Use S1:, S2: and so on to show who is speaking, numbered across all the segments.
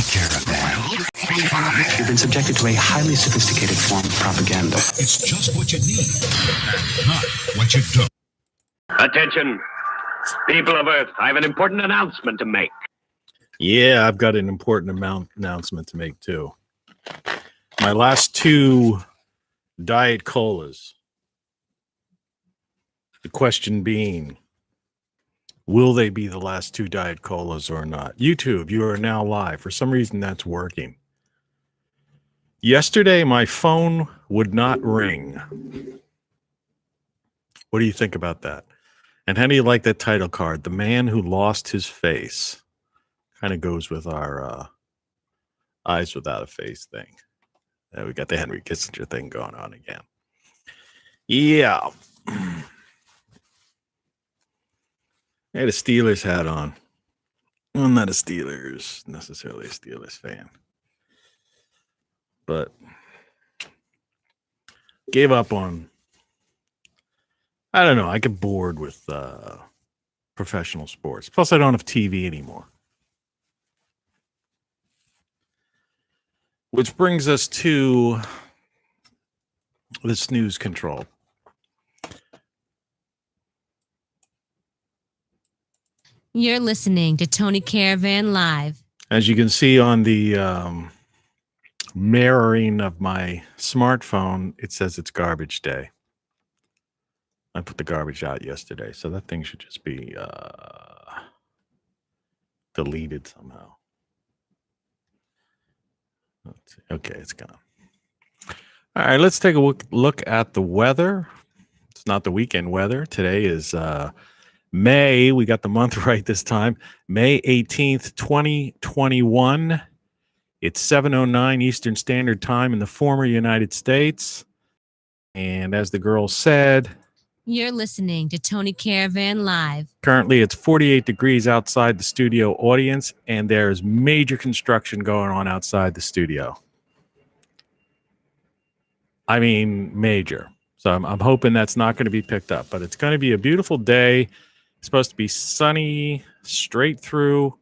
S1: Caravan. You've been subjected to a highly sophisticated form of propaganda.
S2: It's just what you need, and not what you don't.
S3: Attention, people of Earth, I have an important announcement to make.
S4: Yeah, I've got an important announcement to make, too. My last two Diet Colas. The question being, will they be the last two Diet Colas or not? YouTube, you are now live. For some reason, that's working. Yesterday, my phone would not ring. What do you think about that? And how do you like that title card? The Man Who Lost His Face. Kind of goes with our Eyes Without a Face thing. We got the Henry Kissinger thing going on again. Yeah. I had a Steelers hat on. I'm not necessarily a Steelers fan. But gave up on, I don't know, I get bored with professional sports. Plus, I don't have TV anymore. Which brings us to the snooze control.
S5: You're listening to Tony Caravan Live.
S4: As you can see on the mirroring of my smartphone, it says it's garbage day. I put the garbage out yesterday, so that thing should just be deleted somehow. Let's see. Okay, it's gone. All right, let's take a look at the weather. It's not the weekend weather. Today is May. We got the month right this time. May 18th, 2021. It's 7:09 Eastern Standard Time in the former United States. And as the girl said,
S5: you're listening to Tony Caravan Live.
S4: Currently, it's 48 degrees outside the studio audience, and there's major construction going on outside the studio. I mean, major. So I'm hoping that's not going to be picked up, but it's going to be a beautiful day. It's supposed to be sunny straight through,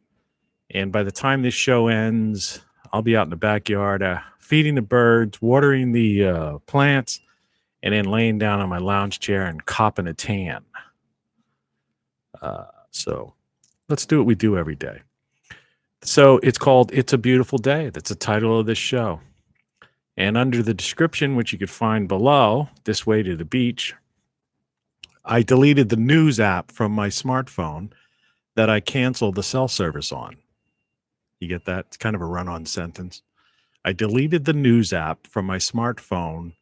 S4: and by the time this show ends, I'll be out in the backyard feeding the birds, watering the plants, and then laying down on my lounge chair and copping a tan. So let's do what we do every day. So it's called It's a Beautiful Day. That's the title of this show. And under the description, which you could find below, This Way to the Beach, I deleted the news app from my smartphone that I canceled the cell service on. You get that? It's kind of a run-on sentence. I deleted the news app from my smartphone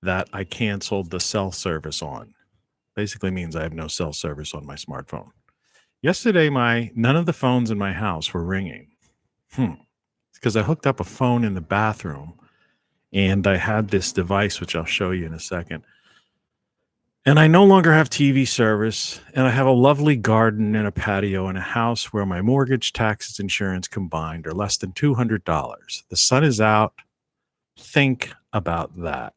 S4: that I canceled the cell service on. Basically means I have no cell service on my smartphone. Yesterday, none of the phones in my house were ringing. It's because I hooked up a phone in the bathroom, and I had this device, which I'll show you in a second. And I no longer have TV service, and I have a lovely garden and a patio and a house where my mortgage, taxes, insurance combined are less than $200. The sun is out. Think about that.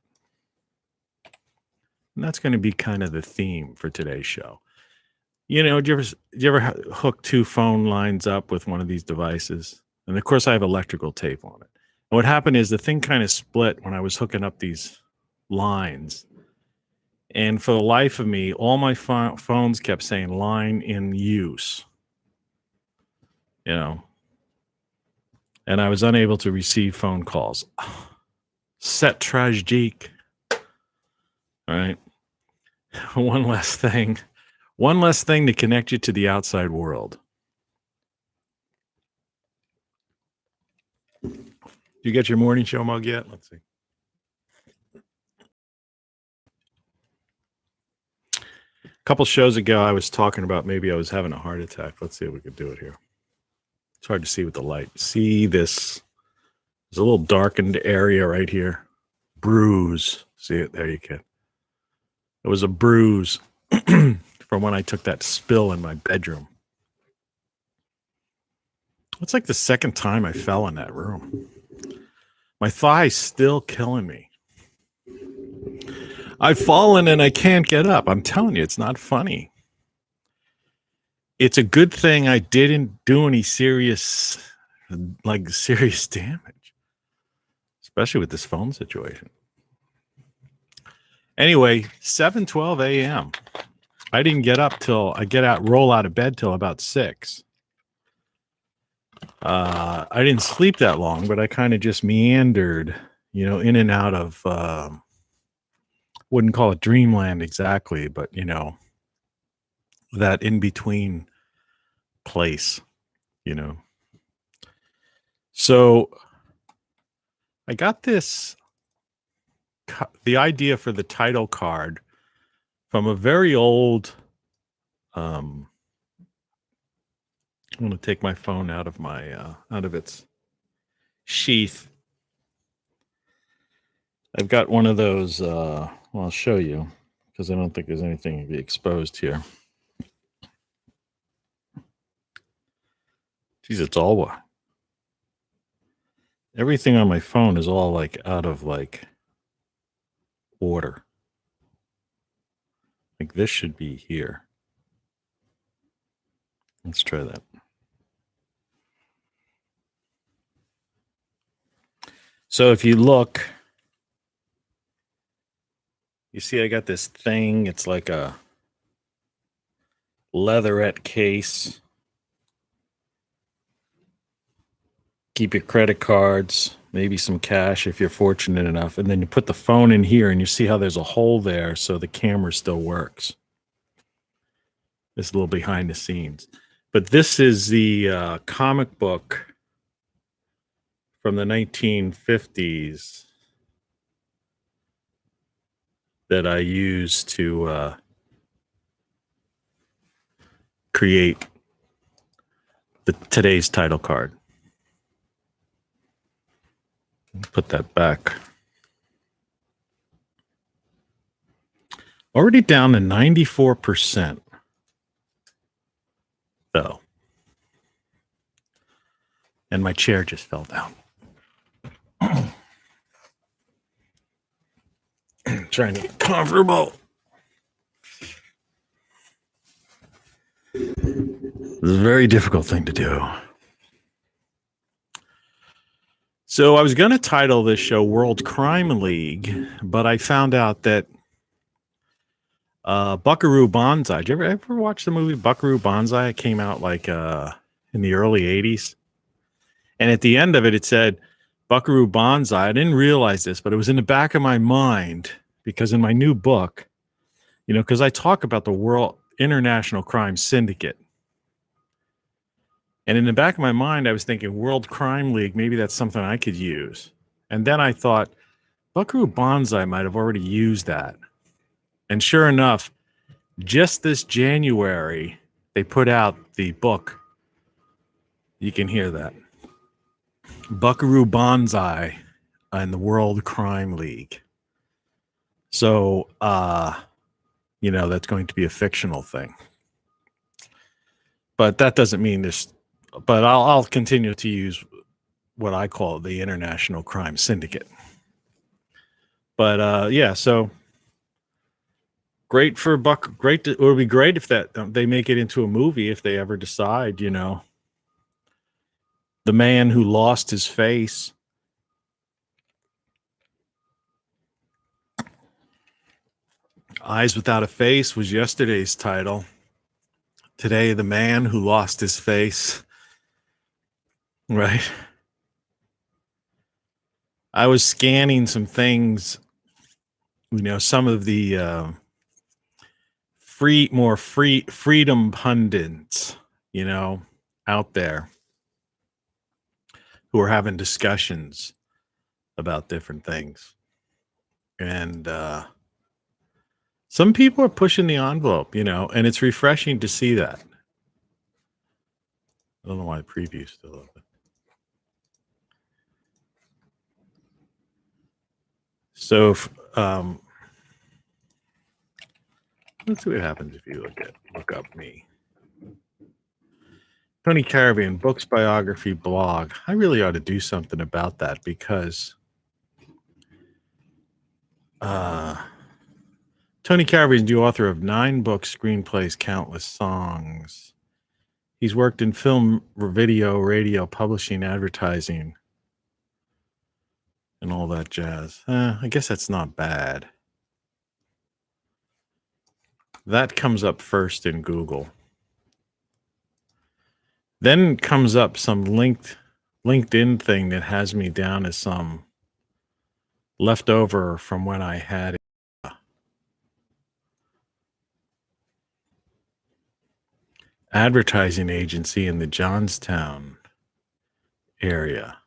S4: And that's going to be kind of the theme for today's show. You know, do you ever hook two phone lines up with one of these devices? And of course, I have electrical tape on it. And what happened is the thing kind of split when I was hooking up these lines. And for the life of me, all my phones kept saying line in use. You know. And I was unable to receive phone calls. C'est tragique. All right. One less thing to connect you to the outside world. You get your morning show mug yet? Let's see. A couple shows ago, I was talking about maybe I was having a heart attack. Let's see if we could do it here. It's hard to see with the light. See this? There's a little darkened area right here. Bruise. See it? There you can. It was a bruise from when I took that spill in my bedroom. It's like the second time I fell in that room. My thigh's still killing me. I've fallen and I can't get up. I'm telling you, it's not funny. It's a good thing I didn't do any serious like serious damage, especially with this phone situation. Anyway, 7:12 a.m. I didn't get up till roll out of bed till about 6. I didn't sleep that long, but I kind of just meandered, in and out of, wouldn't call it dreamland exactly, but, that in between place, So I got the idea for the title card from a very old, I'm going to take my phone out of its sheath. I've got one of those, I'll show you because I don't think there's anything to be exposed here. Geez, it's all, everything on my phone is all like out of like order. Like this should be here. Let's try that. So if you look, you see I got this thing. It's like a leatherette case. Keep your credit cards, maybe some cash if you're fortunate enough. And then you put the phone in here and you see how there's a hole there so the camera still works. It's a little behind the scenes. But this is the comic book from the 1950s that I used to create today's title card. Put that back. Already down to 94%, though. And my chair just fell down. Trying to get comfortable. It's a very difficult thing to do. So I was going to title this show World Crime League, but I found out that Buckaroo Banzai. Did you ever watch the movie Buckaroo Banzai? It came out like in the early 80s. And at the end of it, it said Buckaroo Banzai. I didn't realize this, but it was in the back of my mind because in my new book, because I talk about the World International Crime Syndicate. And in the back of my mind, I was thinking World Crime League, maybe that's something I could use. And then I thought Buckaroo Banzai might have already used that. And sure enough, just this January, they put out the book. You can hear that. Buckaroo Banzai and the World Crime League. So, that's going to be a fictional thing. But that doesn't mean this. But I'll continue to use what I call the International Crime Syndicate. But so great for Buck. It would be great if they make it into a movie if they ever decide. The Man Who Lost His Face. Eyes Without a Face was yesterday's title. Today, The Man Who Lost His Face. Right. I was scanning some things, some of the freedom pundits, out there who are having discussions about different things. And some people are pushing the envelope, and it's refreshing to see that. I don't know why the preview's still open. So, let's see what happens if you look up me. Tony Caravan, books, biography, blog. I really ought to do something about that because Tony Caravan is the author of 9 books, screenplays, countless songs. He's worked in film, video, radio, publishing, advertising, and all that jazz. I guess that's not bad. That comes up first in Google. Then comes up some LinkedIn thing that has me down as some leftover from when I had advertising agency in the Johnstown area.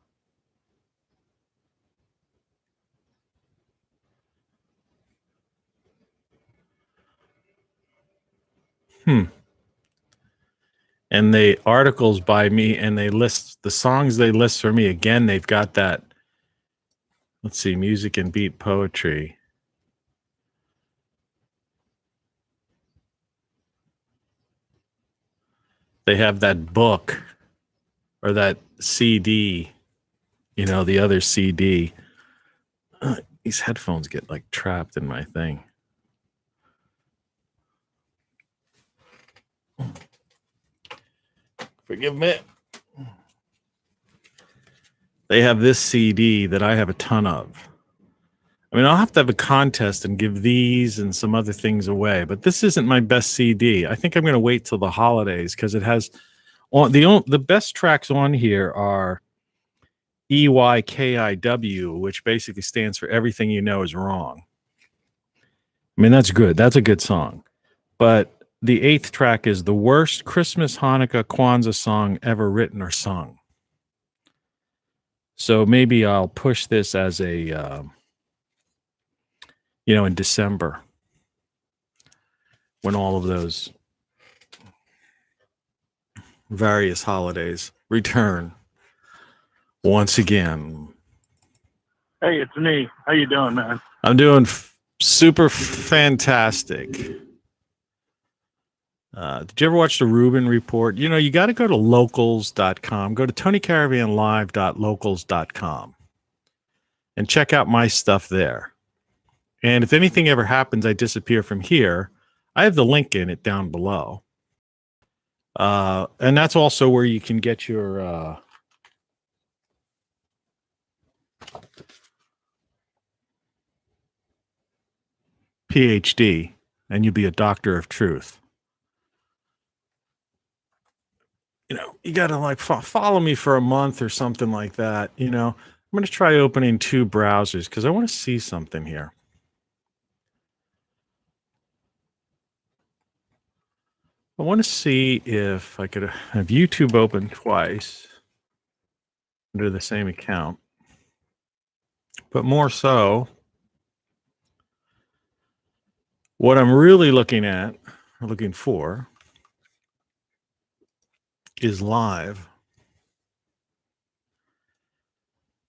S4: And they articles by me, and they list the songs they list for me. Again, they've got that, let's see, music and beat poetry. They have that book or that CD, the other CD. These headphones get like trapped in my thing. Forgive me. They have this CD that I have a ton of. I mean, I'll have to have a contest and give these and some other things away, but this isn't my best CD. I think I'm going to wait till the holidays because it has the best tracks on here are EYKIW, which basically stands for Everything You Know Is Wrong. I mean, that's good. That's a good song. But the 8th track is the worst Christmas, Hanukkah, Kwanzaa song ever written or sung. So maybe I'll push this as a, in December when all of those various holidays return once again.
S6: Hey, it's me. How you doing, man?
S4: I'm doing super fantastic. Did you ever watch the Rubin Report? You got to go to locals.com. Go to TonyCaravanLive.locals.com and check out my stuff there. And if anything ever happens, I disappear from here, I have the link in it down below. And that's also where you can get your Ph.D. and you'll be a doctor of truth. You got to follow me for a month or something like that. I'm going to try opening 2 browsers because I want to see something here. I want to see if I could have YouTube open twice under the same account. But more so, what I'm really looking for is live.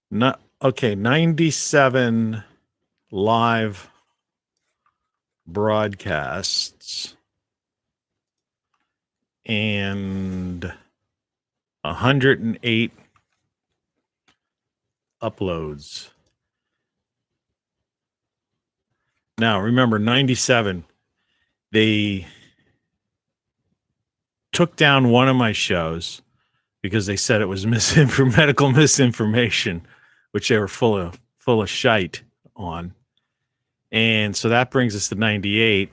S4: 97 live broadcasts and 108 uploads. Now, remember, 97, they took down one of my shows because they said it was medical misinformation, which they were full of shite on. And so that brings us to 98.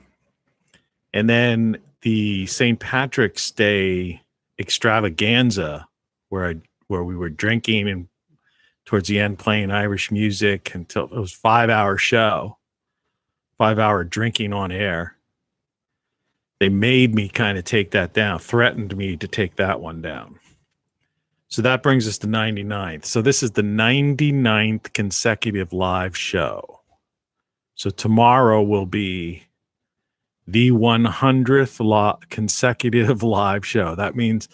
S4: And then the St. Patrick's Day extravaganza where we were drinking and towards the end playing Irish music until it was 5-hour show, 5-hour drinking on air. They made me kind of take that down, threatened me to take that one down. So that brings us to 99th. So this is the 99th consecutive live show. So tomorrow will be the 100th consecutive live show. That means,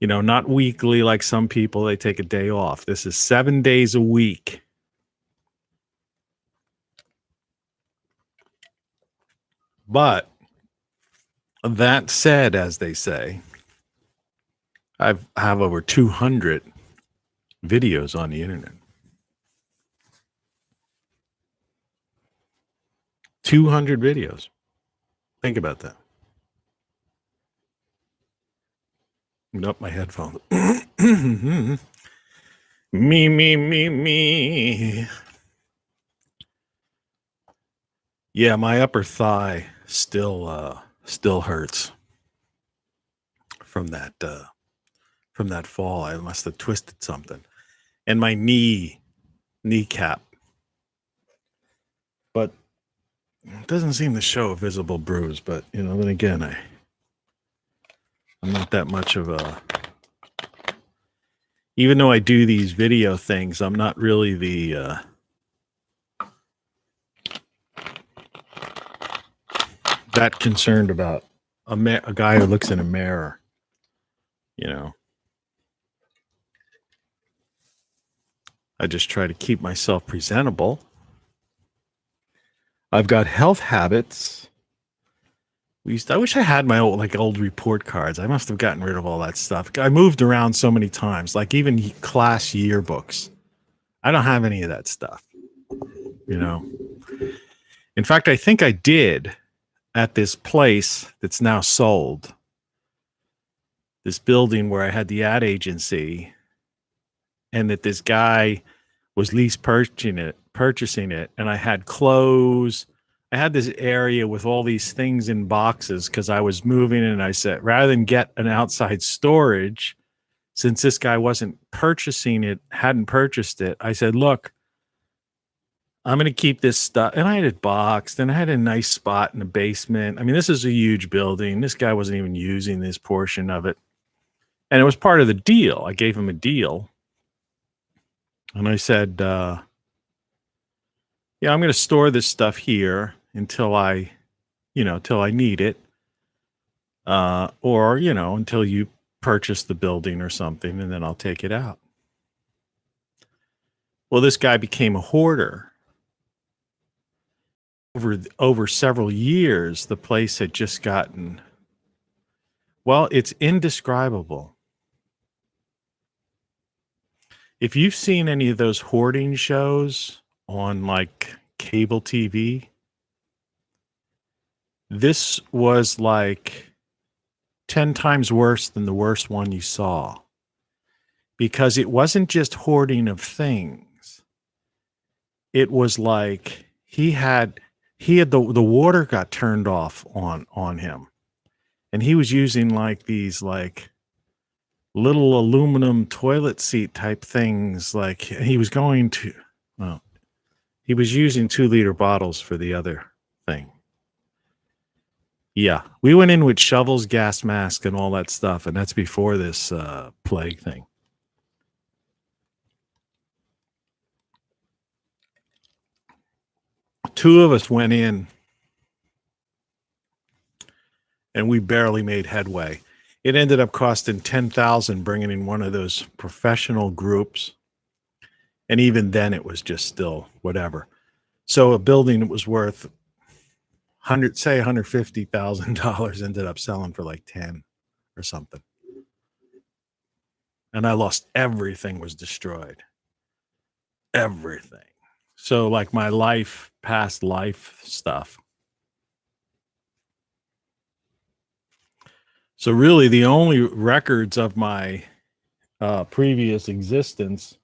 S4: not weekly like some people, they take a day off. This is 7 days a week. But that said, as they say, I have over 200 videos on the internet. 200 videos. Think about that. Nope, my headphones. Me. Yeah, my upper thigh still hurts from that fall. I must have twisted something. And my kneecap. But it doesn't seem to show a visible bruise, but then again, I'm not that much of a, even though I do these video things, I'm not really that concerned about a guy who looks in a mirror, I just try to keep myself presentable. I've got health habits. I wish I had my old report cards. I must have gotten rid of all that stuff. I moved around so many times, like even class yearbooks. I don't have any of that stuff. In fact, I think I did at this place that's now sold. This building where I had the ad agency, and that this guy was lease purchasing it, and I had clothes. I had this area with all these things in boxes because I was moving, and I said, rather than get an outside storage, since this guy wasn't purchasing it, hadn't purchased it, I said, look, I'm going to keep this stuff. And I had it boxed, and I had a nice spot in the basement. I mean, this is a huge building. This guy wasn't even using this portion of it. And it was part of the deal. I gave him a deal. And I said, yeah, I'm going to store this stuff here until I need it. Or, until you purchase the building or something, and then I'll take it out. Well, this guy became a hoarder. Over several years, the place had just gotten, well, it's indescribable. If you've seen any of those hoarding shows on like cable TV, this was like 10 times worse than the worst one you saw, because it wasn't just hoarding of things. It was like he had the water got turned off on him, and he was using like these like little aluminum toilet seat type things. Like he was using 2-liter bottles for the other thing. Yeah, we went in with shovels, gas mask, and all that stuff, and that's before this plague thing. Two of us went in, and we barely made headway. It ended up costing $10,000 bringing in one of those professional groups, and even then, it was just still whatever. So a building that was worth $150,000 ended up selling for like 10 or something. And I lost everything, was destroyed. Everything. So like my past life stuff. So really the only records of my previous existence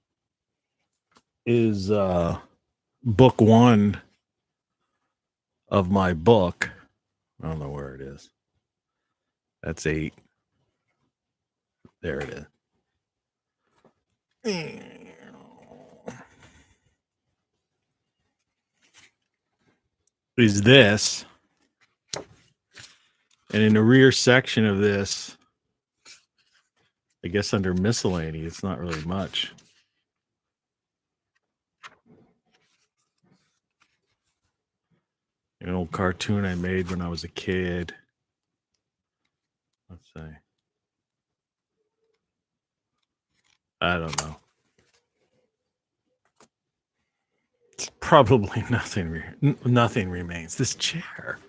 S4: is book 1 of my book. I don't know where it is. That's 8. There it is. Is this. And in the rear section of this, I guess under miscellany, it's not really much. An old cartoon I made when I was a kid. Let's see. I don't know. It's probably nothing remains. This chair.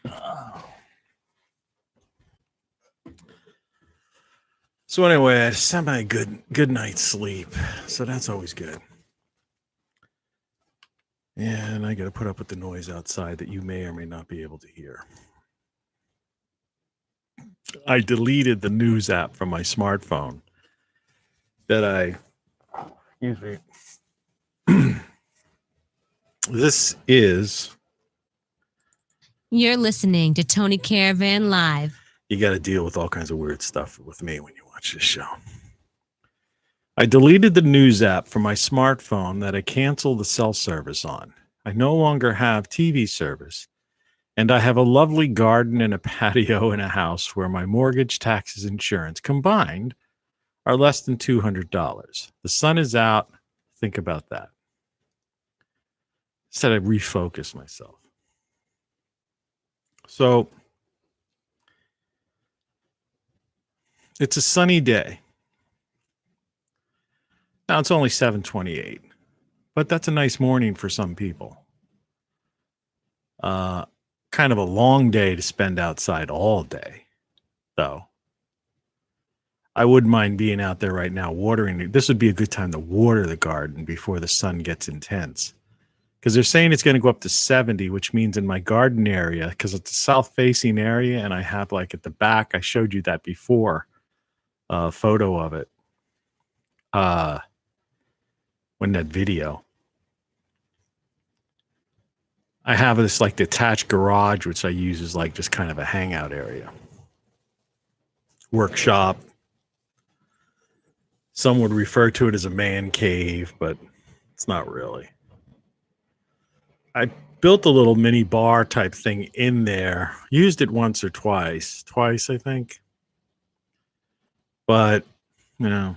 S4: Oh. So anyway, I had a semi-good night's sleep. So that's always good. And I got to put up with the noise outside that you may or may not be able to hear. I deleted the news app from my smartphone excuse me. This is,
S5: You're listening to Tony Caravan Live.
S4: you got to deal with all kinds of weird stuff with me when you watch this show. I deleted the news app from my smartphone that I canceled the cell service on. I no longer have TV service, and I have a lovely garden and a patio in a house where my mortgage, taxes, insurance combined are less than $200. The sun is out. Think about that. Said I refocus myself. So it's a sunny day. Now it's only 7:28, but that's a nice morning for some people. Kind of a long day to spend outside all day, though. I wouldn't mind being out there right now watering it. This would be a good time to water the garden before the sun gets intense. Because they're saying it's going to go up to 70, which means in my garden area, because it's a south-facing area, and I have like at the back, I showed you that before, a photo of it. When that video. I have this like detached garage, which I use as like just kind of a hangout area. Workshop. Some would refer to it as a man cave, but it's not really. I built a little mini bar type thing in there. Used it once or twice. Twice, I think. But, you know.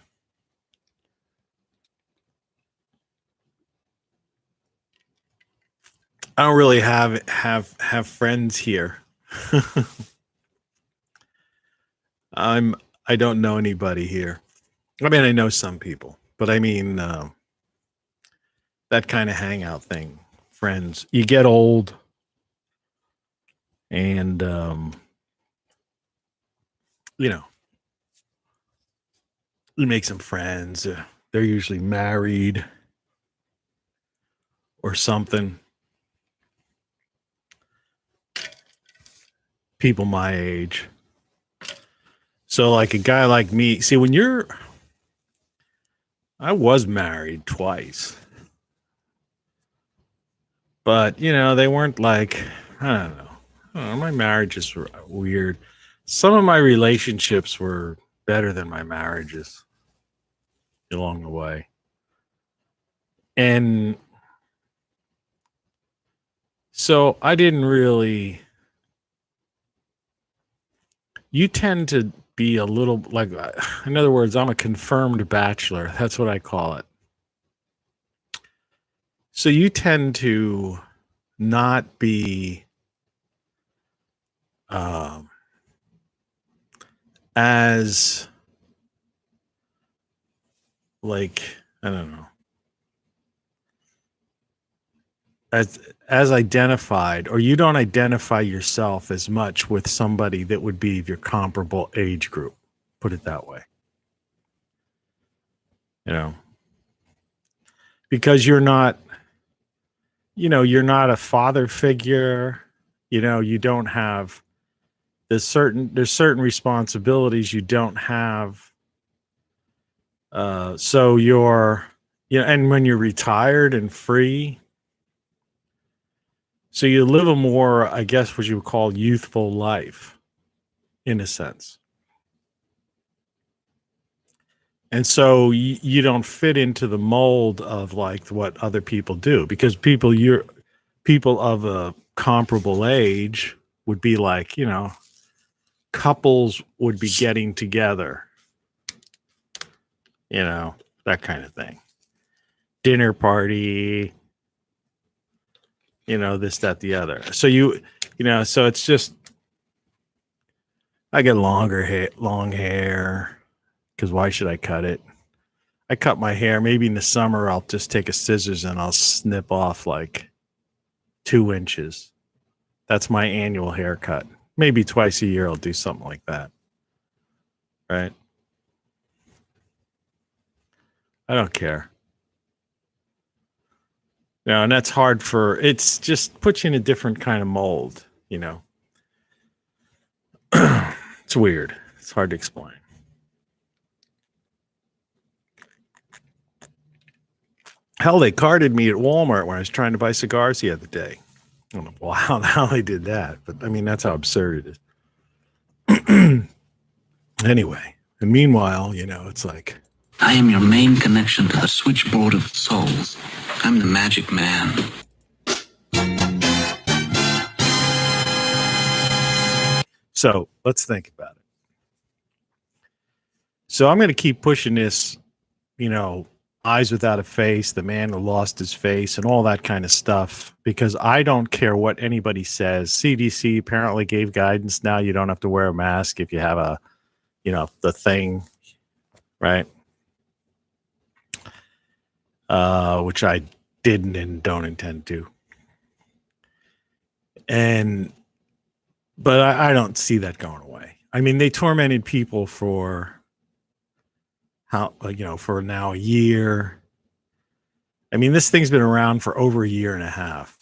S4: I don't really have friends here. I don't know anybody here. I mean, I know some people, but I mean that kind of hangout thing, friends. You get old, and you know, you make some friends. They're usually married or something. People my age. So like a guy like me, see I was married twice. But, you know, they weren't like, I don't know. My marriages were weird. Some of my relationships were better than my marriages along the way. And so I didn't really, you tend to be a little like, in other words, I'm a confirmed bachelor. That's what I call it. So you tend to not be as like, I don't know, as identified, or you don't identify yourself as much with somebody that would be your comparable age group. Put it that way. You know, because you're not, you're not a father figure. You don't have, there's certain responsibilities you don't have. So and when you're retired and free, so you live a more, I guess, what you would call youthful life, in a sense. And so you don't fit into the mold of like what other people do, because people of a comparable age would be like, couples would be getting together, that kind of thing. Dinner party, this, that, the other. So so it's just, I get long hair, because why should I cut it? I cut my hair. Maybe in the summer, I'll just take a scissors and I'll snip off like 2 inches. That's my annual haircut. Maybe twice a year, I'll do something like that. Right? I don't care. And that's hard it's just puts you in a different kind of mold, It's weird. It's hard to explain. Hell, they carded me at Walmart when I was trying to buy cigars the other day. I don't know how they did that, but I mean, that's how absurd it is. Anyway, and meanwhile, it's like,
S7: I am your main connection to the switchboard of souls. I'm the magic man.
S4: so let's think about it. So I'm going to keep pushing this, Eyes Without a Face, The Man Who Lost His Face, and all that kind of stuff, because I don't care what anybody says. CDC apparently gave guidance. Now you don't have to wear a mask if you have the thing, right? Which I didn't and don't intend to. But I don't see that going away. I mean, they tormented people for for now a year. I mean, this thing's been around for over a year and a half.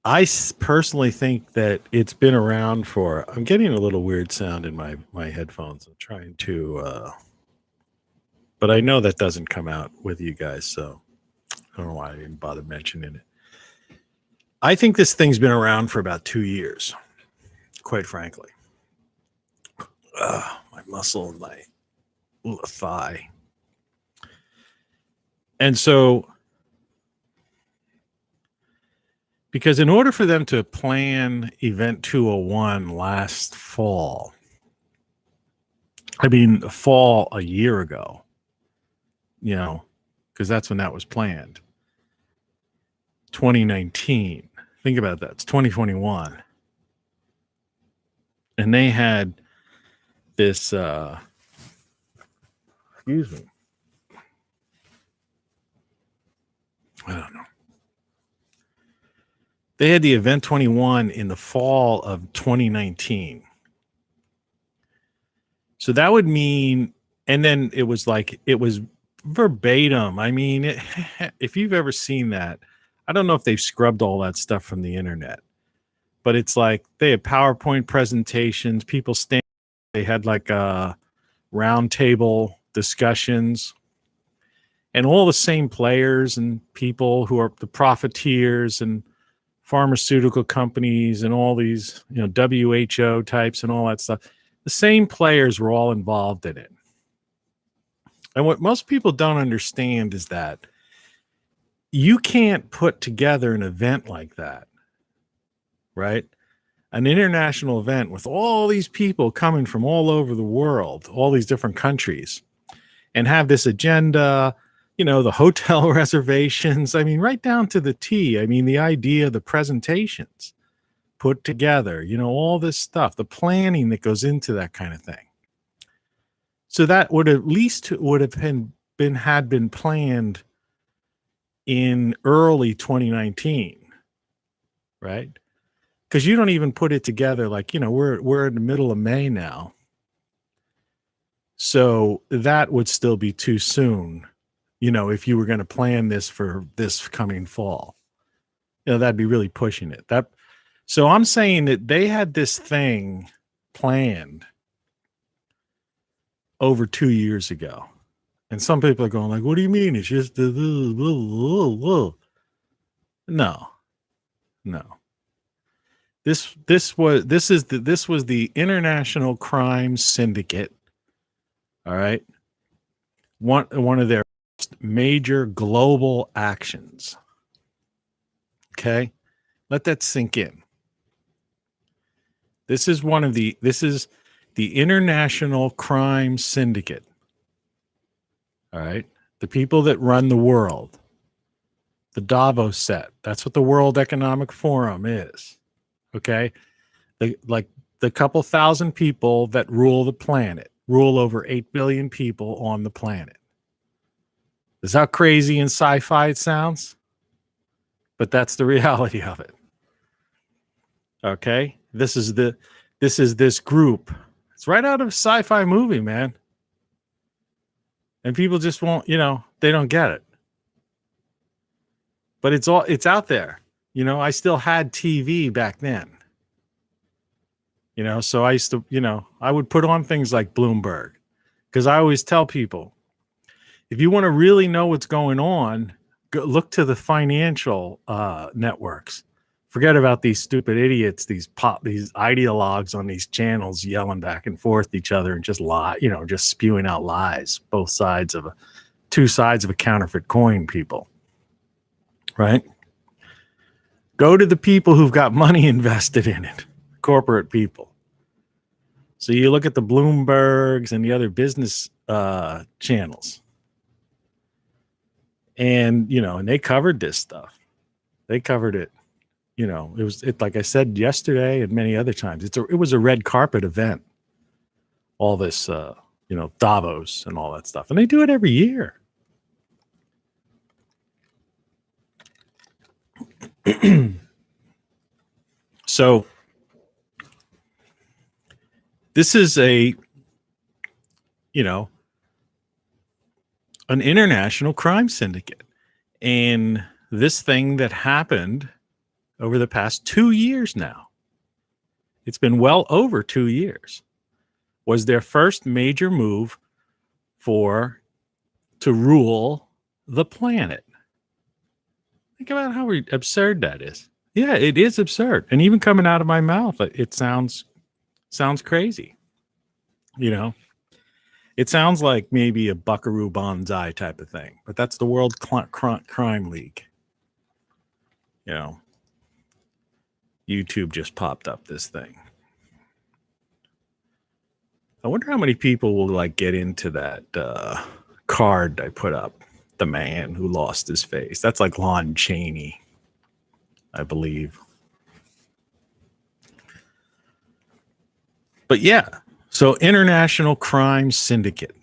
S4: I personally think that it's been around for, I'm getting a little weird sound in my headphones. I'm trying to, but I know that doesn't come out with you guys, so I don't know why I didn't bother mentioning it. I think this thing's been around for about 2 years, quite frankly. My muscle in my thigh. And so, because in order for them to plan Event 201 last fall, fall a year ago, because that's when that was planned. 2019. Think about that. It's 2021. And they had this, excuse me. I don't know. They had the Event 21 in the fall of 2019. So that would mean, and then it was verbatim. I mean, if you've ever seen that, I don't know if they've scrubbed all that stuff from the internet, but it's like they had PowerPoint presentations, people stand, they had like round table discussions, and all the same players and people who are the profiteers and pharmaceutical companies and all these, WHO types and all that stuff. The same players were all involved in it. And what most people don't understand is that you can't put together an event like that, right? An international event with all these people coming from all over the world, all these different countries, and have this agenda, the hotel reservations. I mean, right down to the T. I mean, the idea, the presentations put together, all this stuff, the planning that goes into that kind of thing. So that would at least would have been planned in early 2019, right? Because you don't even put it together like, we're in the middle of May now. So that would still be too soon, if you were going to plan this for this coming fall. That'd be really pushing it. So I'm saying that they had this thing planned over 2 years ago. And some people are going like, what do you mean? It's just no. This was the international crime syndicate. All right. One of their major global actions. Okay. Let that sink in. This is the international crime syndicate. All right. The people that run the world. The Davos set. That's what the World Economic Forum is. Okay. The couple thousand people that rule the planet, rule over 8 billion people on the planet. Is how crazy and sci-fi it sounds? But that's the reality of it. Okay. This is this group. It's right out of a sci-fi movie, man. And people just won't, they don't get it. But it's out there. I still had TV back then. So I used to, I would put on things like Bloomberg, because I always tell people, if you want to really know what's going on, go look to the financial networks. Forget about these stupid idiots, these ideologues on these channels yelling back and forth at each other and just lie, just spewing out lies, two sides of a counterfeit coin, people. Right? Go to the people who've got money invested in it, corporate people. So you look at the Bloombergs and the other business channels. And, and they covered this stuff. They covered it. It like I said yesterday and many other times, it was a red carpet event. All this, Davos and all that stuff. And they do it every year. So this is an international crime syndicate. And this thing that happened over the past 2 years now, it's been well over 2 years, was their first major move to rule the planet. Think about how absurd that is. Yeah, it is absurd. And even coming out of my mouth, it sounds crazy. It sounds like maybe a Buckaroo Banzai type of thing, but that's the World Crime League. YouTube just popped up this thing. I wonder how many people will get into that card I put up. The man who lost his face. That's like Lon Chaney, I believe. But yeah, so international crime syndicate.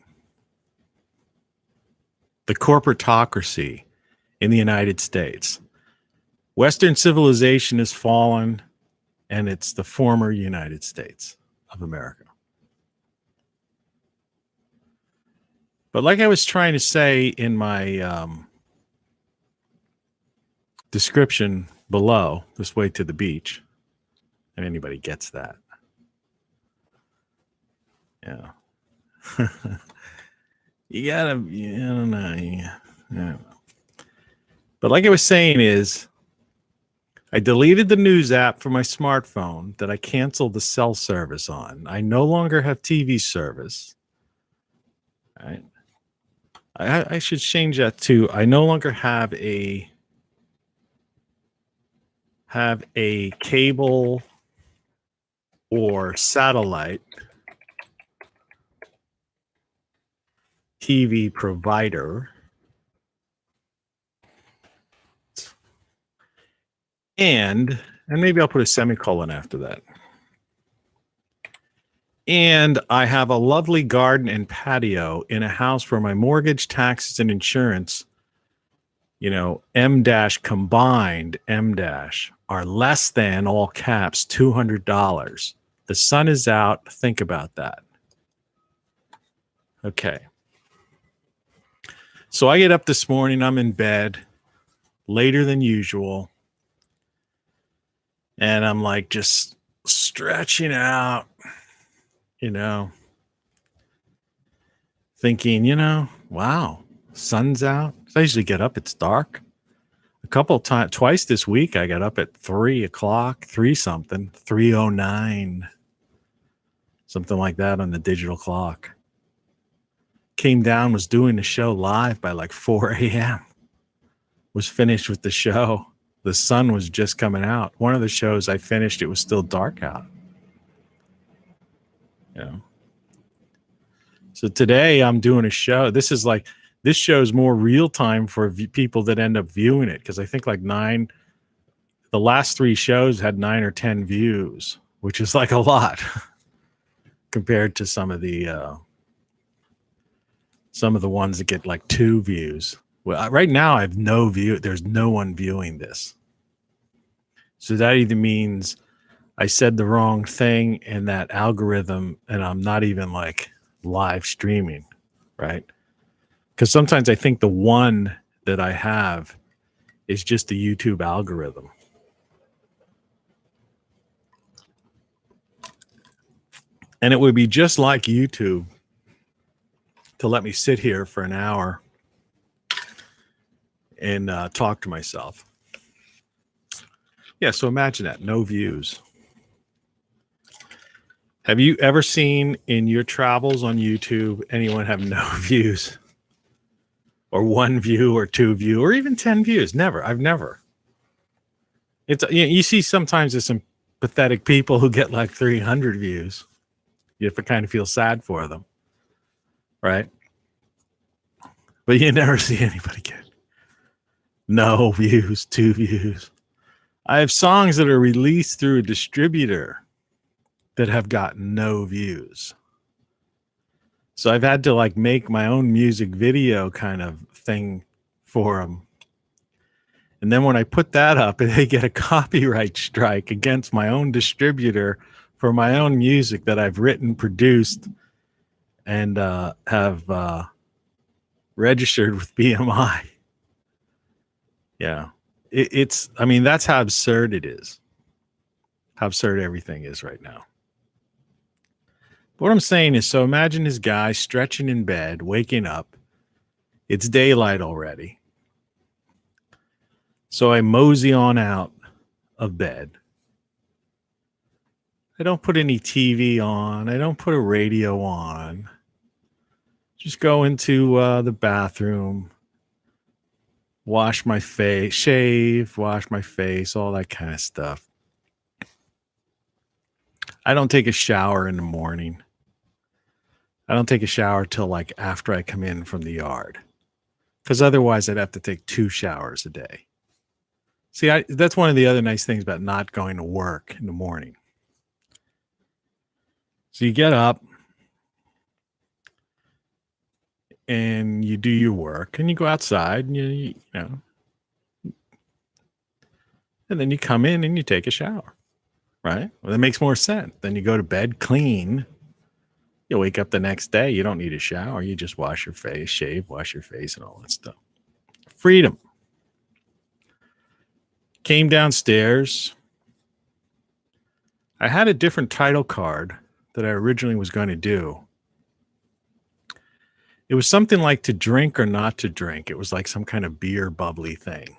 S4: The corporatocracy in the United States. Western civilization has fallen, and it's the former United States of America. But like I was trying to say in my description below, this way to the beach, and anybody gets that. Yeah. You gotta, I don't know. But like I was saying is, I deleted the news app for my smartphone that I canceled the cell service on. I no longer have TV service. All right. I should change that to I no longer have a cable or satellite TV provider. And maybe I'll put a semicolon after that. And I have a lovely garden and patio in a house where my mortgage, taxes, and insurance, M- combined M- are less than, all caps, $200. The sun is out. Think about that. Okay. So I get up this morning. I'm in bed later than usual. And I'm just stretching out. Thinking, wow, sun's out. I usually get up, it's dark. A couple of times, twice this week, I got up at 3 o'clock, 3:09, something like that on the digital clock. Came down, was doing the show live by 4 a.m. Was finished with the show. The sun was just coming out. One of the shows I finished, it was still dark out. So today I'm doing a show. This show's more real time for people that end up viewing it, because I think the last 3 shows had 9 or 10 views, which is a lot compared to some of the ones that get 2 views. Well, right now I have no view. There's no one viewing this. So that either means I said the wrong thing in that algorithm, and I'm not even live streaming, right? Because sometimes I think the one that I have is just the YouTube algorithm. And it would be just like YouTube to let me sit here for an hour and talk to myself. Yeah, so imagine that. No views. Have you ever seen in your travels on YouTube anyone have no views? Or 1 view or 2 view or even 10 views? Never. I've never. It's you see sometimes there's some pathetic people who get like 300 views. You have to kind of feel sad for them. Right? But you never see anybody get no views, 2 views. I have songs that are released through a distributor that have gotten no views. So I've had to like make my own music video kind of thing for them. And then when I put that up, they get a copyright strike against my own distributor for my own music that I've written, produced, and have registered with BMI. Yeah. I mean, that's how absurd it is. How absurd everything is right now. What I'm saying is, so imagine this guy stretching in bed, waking up. It's daylight already. So I mosey on out of bed. I don't put any TV on. I don't put a radio on. Just go into the bathroom, wash my face, shave, wash my face, all that kind of stuff. I don't take a shower in the morning. I don't take a shower till like after I come in from the yard, because otherwise I'd have to take 2 showers a day. See, that's one of the other nice things about not going to work in the morning. So you get up and you do your work and you go outside and you know, and then you come in and you take a shower, right? Well, that makes more sense. Then you go to bed clean. You wake up the next day. You don't need a shower. You just wash your face, shave, wash your face, and all that stuff. Freedom. Came downstairs. I had a different title card that I originally was going to do. It was something like to drink or not to drink. It was like some kind of beer bubbly thing.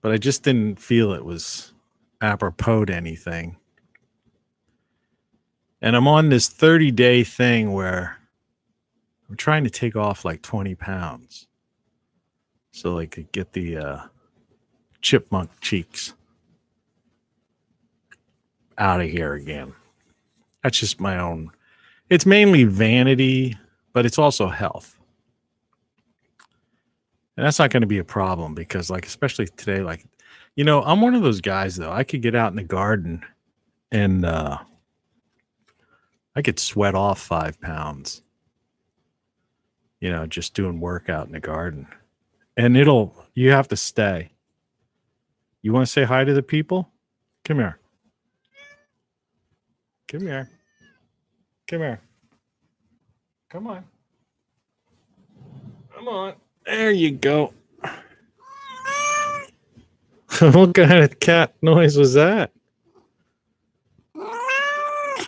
S4: But I just didn't feel it was apropos to anything. And I'm on this 30-day thing where I'm trying to take off like 20 pounds. So I could get the chipmunk cheeks out of here again. That's just my own. It's mainly vanity, but it's also health. And that's not going to be a problem because, like, especially today, like, you know, I'm one of those guys, though. I could get out in the garden and I could sweat off 5 pounds, you know, just doing work out in the garden. And you have to stay. You want to say hi to the people? Come here. Come here. Come here. Come on. Come on. There you go. What kind of cat noise was that?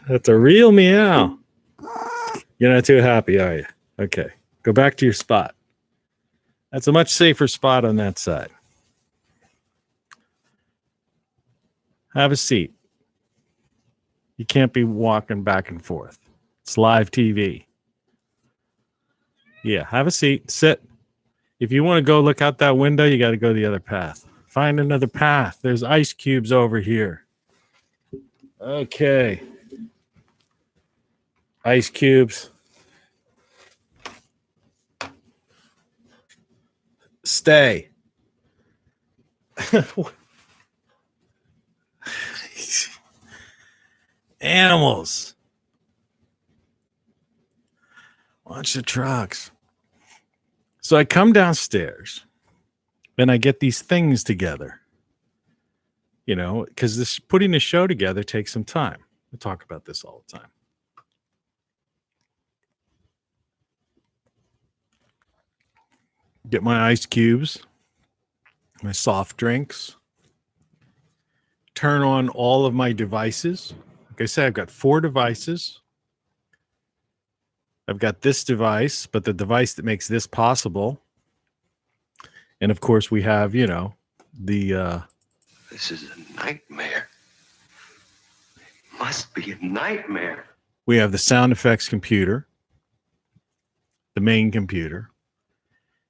S4: That's a real meow. You're not too happy, are you? Okay. Go back to your spot. That's a much safer spot on that side. Have a seat. You can't be walking back and forth. It's live TV. Yeah, have a seat. Sit. If you want to go look out that window, you got to go the other path. Find another path. There's ice cubes over here. Okay. Ice cubes. Stay. Animals. Watch the trucks. So I come downstairs and I get these things together, you know, because this putting a show together takes some time. We talk about this all the time. Get my ice cubes, my soft drinks, turn on all of my devices, Like I said, I've got 4 devices. I've got this device, but the device that makes this possible. And of course, we have, the
S3: This is a nightmare. Must be a nightmare.
S4: we have the sound effects computer, the main computer,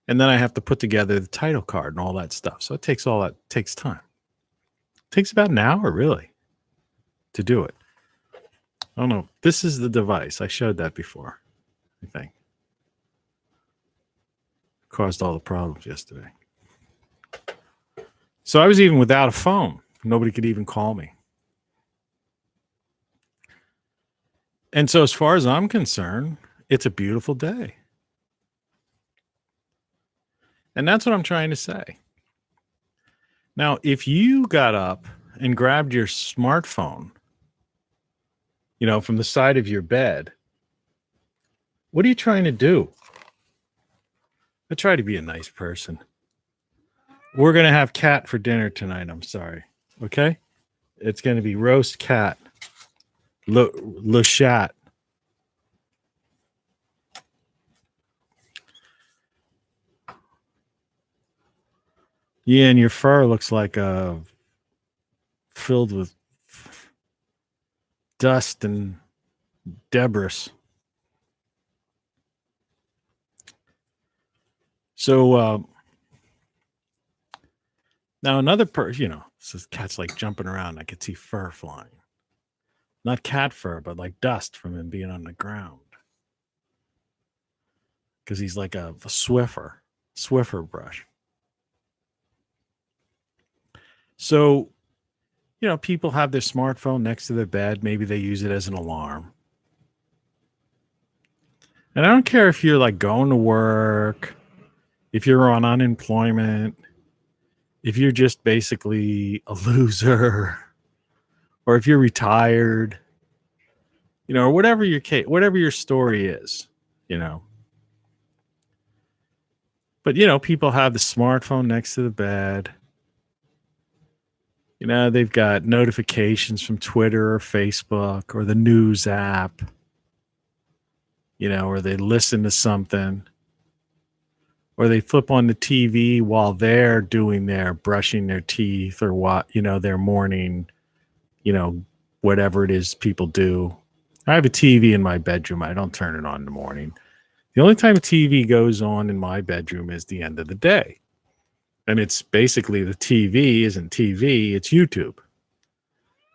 S4: and then I have to put together the title card and all that stuff. So it takes time. It takes about an hour, really, to do it. I don't know. This is the device. I showed that before, I think. Caused all the problems yesterday. So I was even without a phone. Nobody could even call me. And so as far as I'm concerned, it's a beautiful day. And that's what I'm trying to say. Now, if you got up and grabbed your smartphone, from the side of your bed, what are you trying to do? I try to be a nice person. We're going to have cat for dinner tonight. I'm sorry. Okay? It's going to be roast cat. Le chat. Yeah, and your fur looks like filled with dust and debris. So now another person, this cat's like jumping around. I could see fur flying. Not cat fur, but like dust from him being on the ground. Because he's like a Swiffer brush. So, people have their smartphone next to their bed. Maybe they use it as an alarm. And I don't care if you're like going to work, if you're on unemployment, if you're just basically a loser, or if you're retired, or whatever your story is, But, people have the smartphone next to the bed. They've got notifications from Twitter or Facebook or the news app, or they listen to something, or they flip on the TV while they're doing their brushing their teeth or their morning, whatever it is people do. I have a TV in my bedroom. I don't turn it on in the morning. The only time a TV goes on in my bedroom is the end of the day. And it's basically the TV isn't TV, it's YouTube.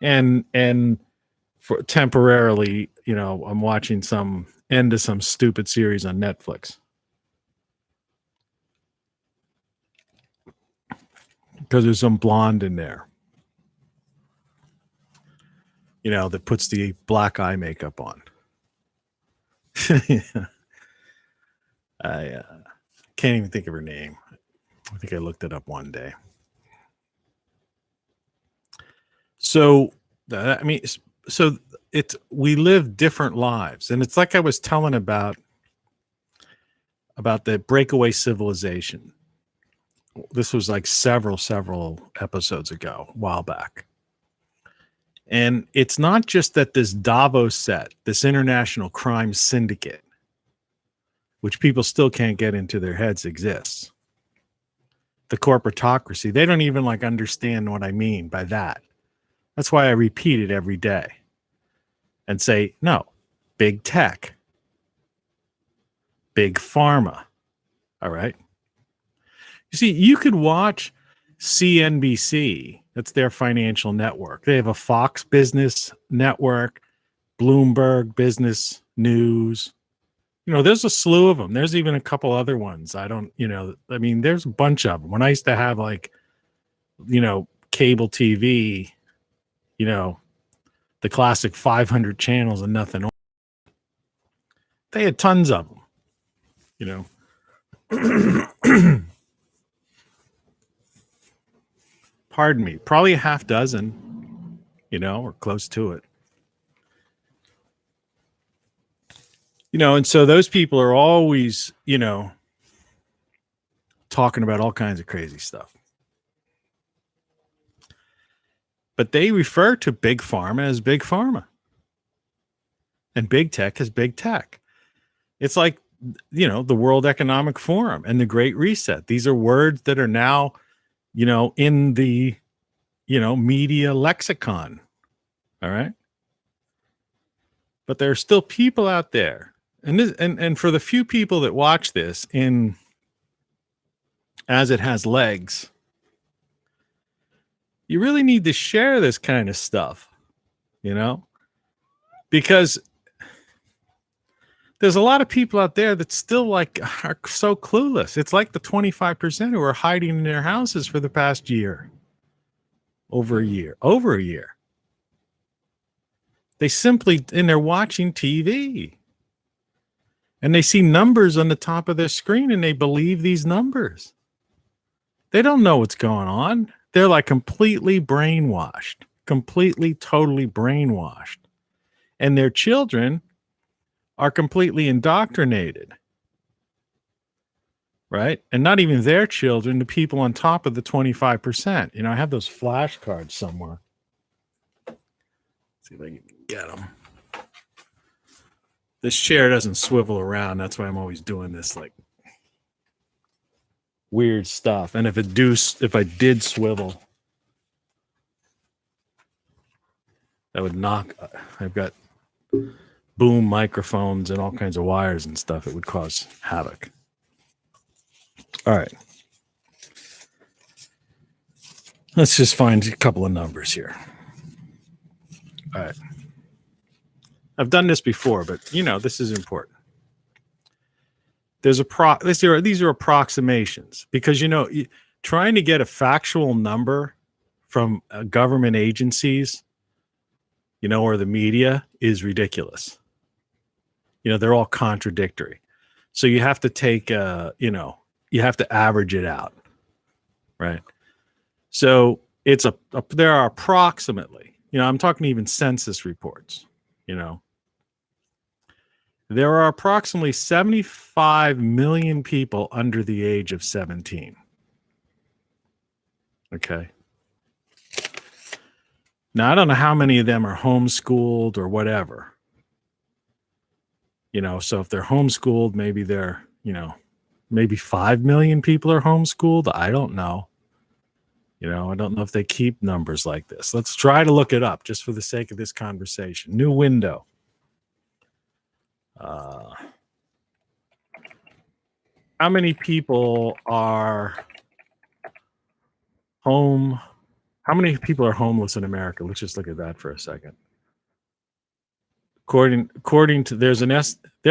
S4: And for temporarily, I'm watching some end of some stupid series on Netflix. Because there's some blonde in there. That puts the black eye makeup on. I can't even think of her name. I think I looked it up one day. So, we live different lives, and it's like I was telling about the breakaway civilization. This was like several episodes ago, a while back. And it's not just that this Davos set, this international crime syndicate, which people still can't get into their heads exists. The corporatocracy, they don't even understand what I mean by that. That's why I repeat it every day and say, no, big tech, big pharma. All right. You see, you could watch CNBC. That's their financial network. They have a Fox Business Network, Bloomberg Business News. There's a slew of them. There's even a couple other ones. There's a bunch of them. When I used to have cable TV, the classic 500 channels and nothing on. They had tons of them, Pardon me, probably a half dozen, or close to it. And so those people are always, talking about all kinds of crazy stuff. But they refer to big pharma as big pharma. and big tech is big tech. It's like, the World Economic Forum and the Great Reset. These are words that are now, in the, media lexicon. All right. But there are still people out there. And for the few people that watch this as it has legs, you really need to share this kind of stuff, because there's a lot of people out there that still are so clueless. It's like the 25% who are hiding in their houses for the past year, over a year. And they're watching TV and they see numbers on the top of their screen and they believe these numbers. They don't know what's going on. They're like completely brainwashed, totally brainwashed. And their children are completely indoctrinated, right? And not even their children, the people on top of the 25%. I have those flashcards somewhere. Let's see if I can get them. This chair doesn't swivel around. That's why I'm always doing this like weird stuff. And if I did swivel, that would knock. I've got boom microphones and all kinds of wires and stuff. It would cause havoc. All right. Let's just find a couple of numbers here. All right. I've done this before, but this is important. These are approximations because trying to get a factual number from government agencies, or the media is ridiculous. They're all contradictory. So you have to take you have to average it out, right? So there are approximately, I'm talking even census reports, there are approximately 75 million people under the age of 17. Okay. Now, I don't know how many of them are homeschooled or whatever. So if they're homeschooled, maybe they're, maybe 5 million people are homeschooled. I don't know. I don't know if they keep numbers like this. Let's try to look it up just for the sake of this conversation. New window. How many people are home? How many people are homeless in America? Let's just look at that for a second. According to there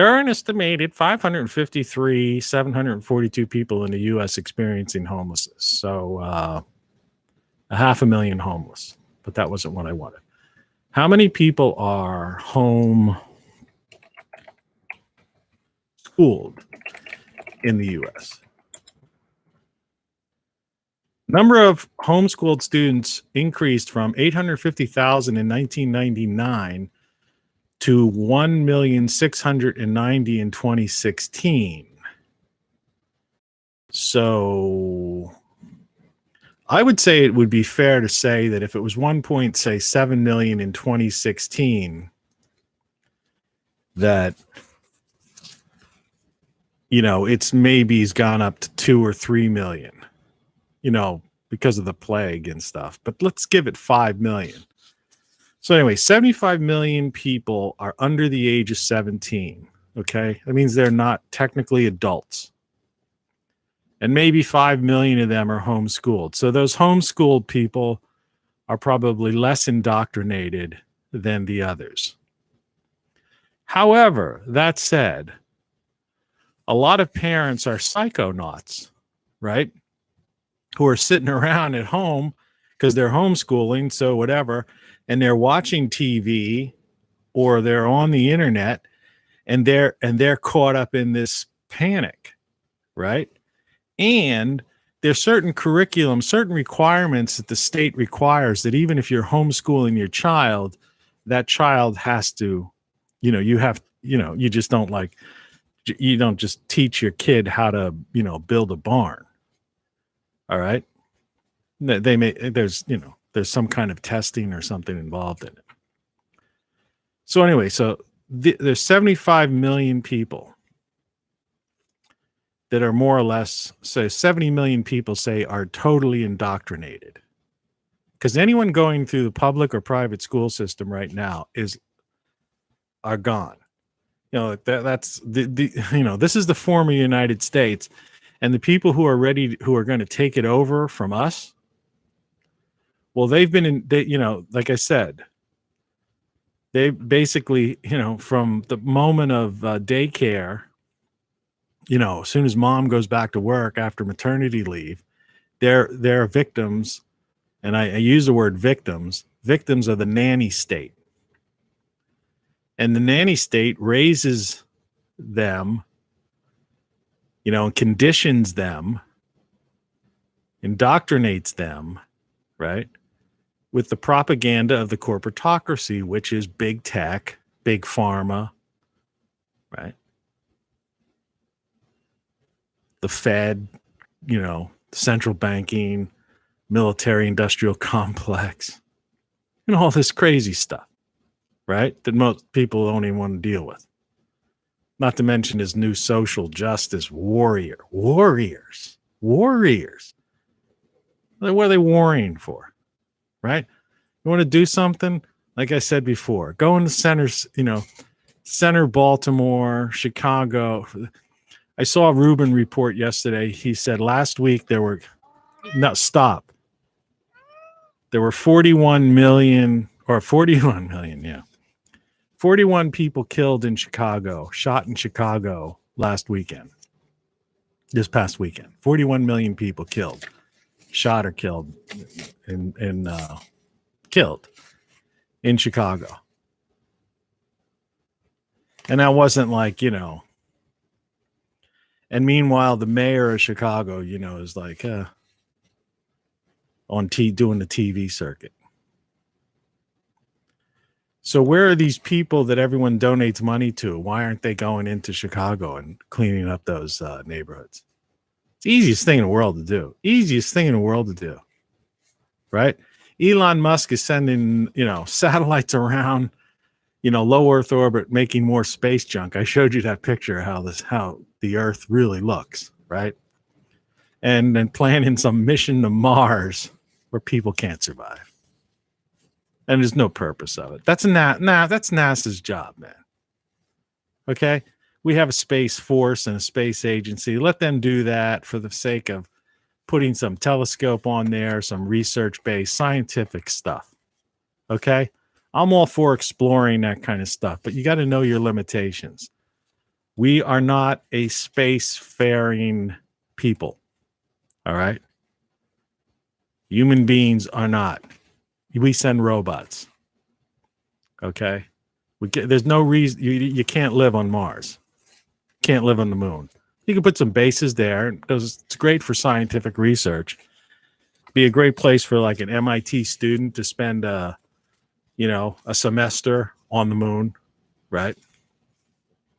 S4: are an estimated 553,742 people in the U.S. experiencing homelessness. So 500,000 homeless, but that wasn't what I wanted. How many people are homeschooled in the U.S.? Number of homeschooled students increased from 850,000 in 1999 to 1,690,000 in 2016. So I would say it would be fair to say that if it was 1.7 million in 2016, that it's gone up to 2 or 3 million, because of the plague and stuff. But let's give it 5 million. So anyway, 75 million people are under the age of 17. Okay. That means they're not technically adults. And maybe 5 million of them are homeschooled. So those homeschooled people are probably less indoctrinated than the others. However, that said, a lot of parents are psychonauts, right? Who are sitting around at home because they're homeschooling, so whatever, and they're watching TV or they're on the internet and they're caught up in this panic, right? And there's certain curriculum, certain requirements that the state requires that even if you're homeschooling your child, that child has to, you just don't you don't just teach your kid how to, build a barn. All right. There's some kind of testing or something involved in it. So anyway, so there's 75 million people that are more or less, so 70 million people say are totally indoctrinated. Because anyone going through the public or private school system right now are gone. That's this is the former United States, and the people who are going to take it over from us. Well, they've been like I said, they basically, from the moment of daycare, as soon as mom goes back to work after maternity leave, they're victims. And I use the word victims of the nanny state. And the nanny state raises them, and conditions them, indoctrinates them, right, with the propaganda of the corporatocracy, which is big tech, big pharma, right? The Fed, central banking, military industrial complex, and all this crazy stuff, right? That most people don't even want to deal with. Not to mention his new social justice warriors. What are they warring for? Right? You want to do something? Like I said before, go in the centers, center Baltimore, Chicago. I saw a Rubin report yesterday. He said last week there were 41 million, yeah. 41 people killed in Chicago, shot in Chicago this past weekend. 41 million people killed, shot or killed, and killed in Chicago. And that wasn't like, and meanwhile, the mayor of Chicago, is like doing the TV circuit. So where are these people that everyone donates money to? Why aren't they going into Chicago and cleaning up those neighborhoods? It's the easiest thing in the world to do. Right? Elon Musk is sending, satellites around, low Earth orbit, making more space junk. I showed you that picture of how the Earth really looks, right? And then planning some mission to Mars where people can't survive. And there's no purpose of it. That's NASA's job, man. Okay? We have a space force and a space agency. Let them do that for the sake of putting some telescope on there, some research-based scientific stuff. Okay? I'm all for exploring that kind of stuff, but you got to know your limitations. We are not a space-faring people. All right? Human beings are not. We send robots. Okay? There's no reason you can't live on Mars. Can't live on the moon. You can put some bases there. It's great for scientific research. Be a great place for like an MIT student to spend a semester on the moon, right?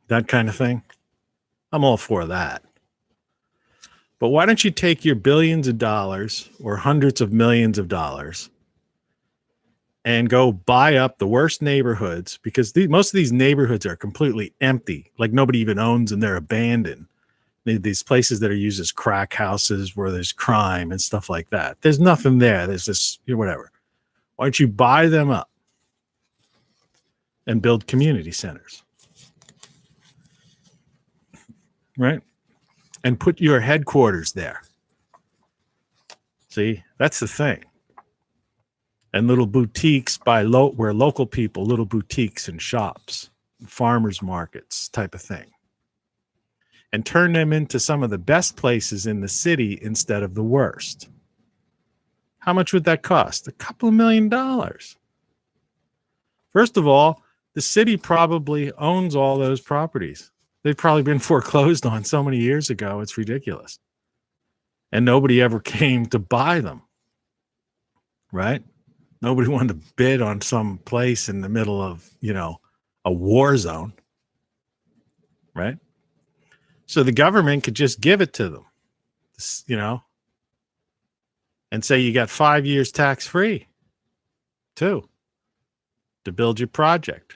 S4: That kind of thing. I'm all for that. But why don't you take your billions of dollars or hundreds of millions of dollars and go buy up the worst neighborhoods, because most of these neighborhoods are completely empty, like nobody even owns, and they're abandoned. These places that are used as crack houses where there's crime and stuff like that. There's nothing there. There's this, whatever. Why don't you buy them up and build community centers? Right? And put your headquarters there. See, that's the thing. And little boutiques where local people, little boutiques and shops, farmers markets type of thing. And turn them into some of the best places in the city instead of the worst. How much would that cost? $2 million. First of all, the city probably owns all those properties. They've probably been foreclosed on so many years ago. It's ridiculous. And nobody ever came to buy them. Right? Nobody wanted to bid on some place in the middle of, a war zone. Right? So the government could just give it to them, and say you got 5 years tax-free, too, to build your project.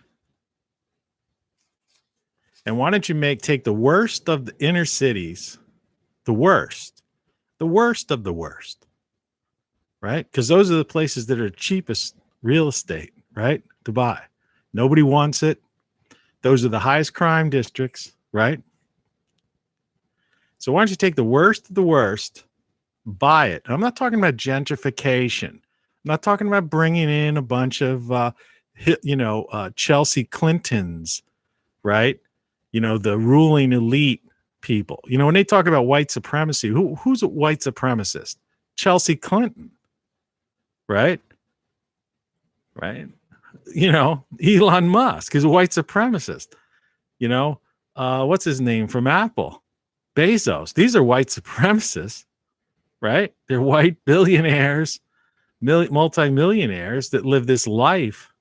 S4: And why don't you take the worst of the inner cities, the worst of the worst, right? Because those are the places that are cheapest real estate, right? To buy. Nobody wants it. Those are the highest crime districts, right? So why don't you take the worst of the worst, buy it? I'm not talking about gentrification. I'm not talking about bringing in a bunch of, Chelsea Clintons, right? The ruling elite people. When they talk about white supremacy, who's a white supremacist? Chelsea Clinton, right? Right? Elon Musk is a white supremacist. What's his name from Apple? Bezos. These are white supremacists, right? They're white billionaires, multimillionaires that live this life,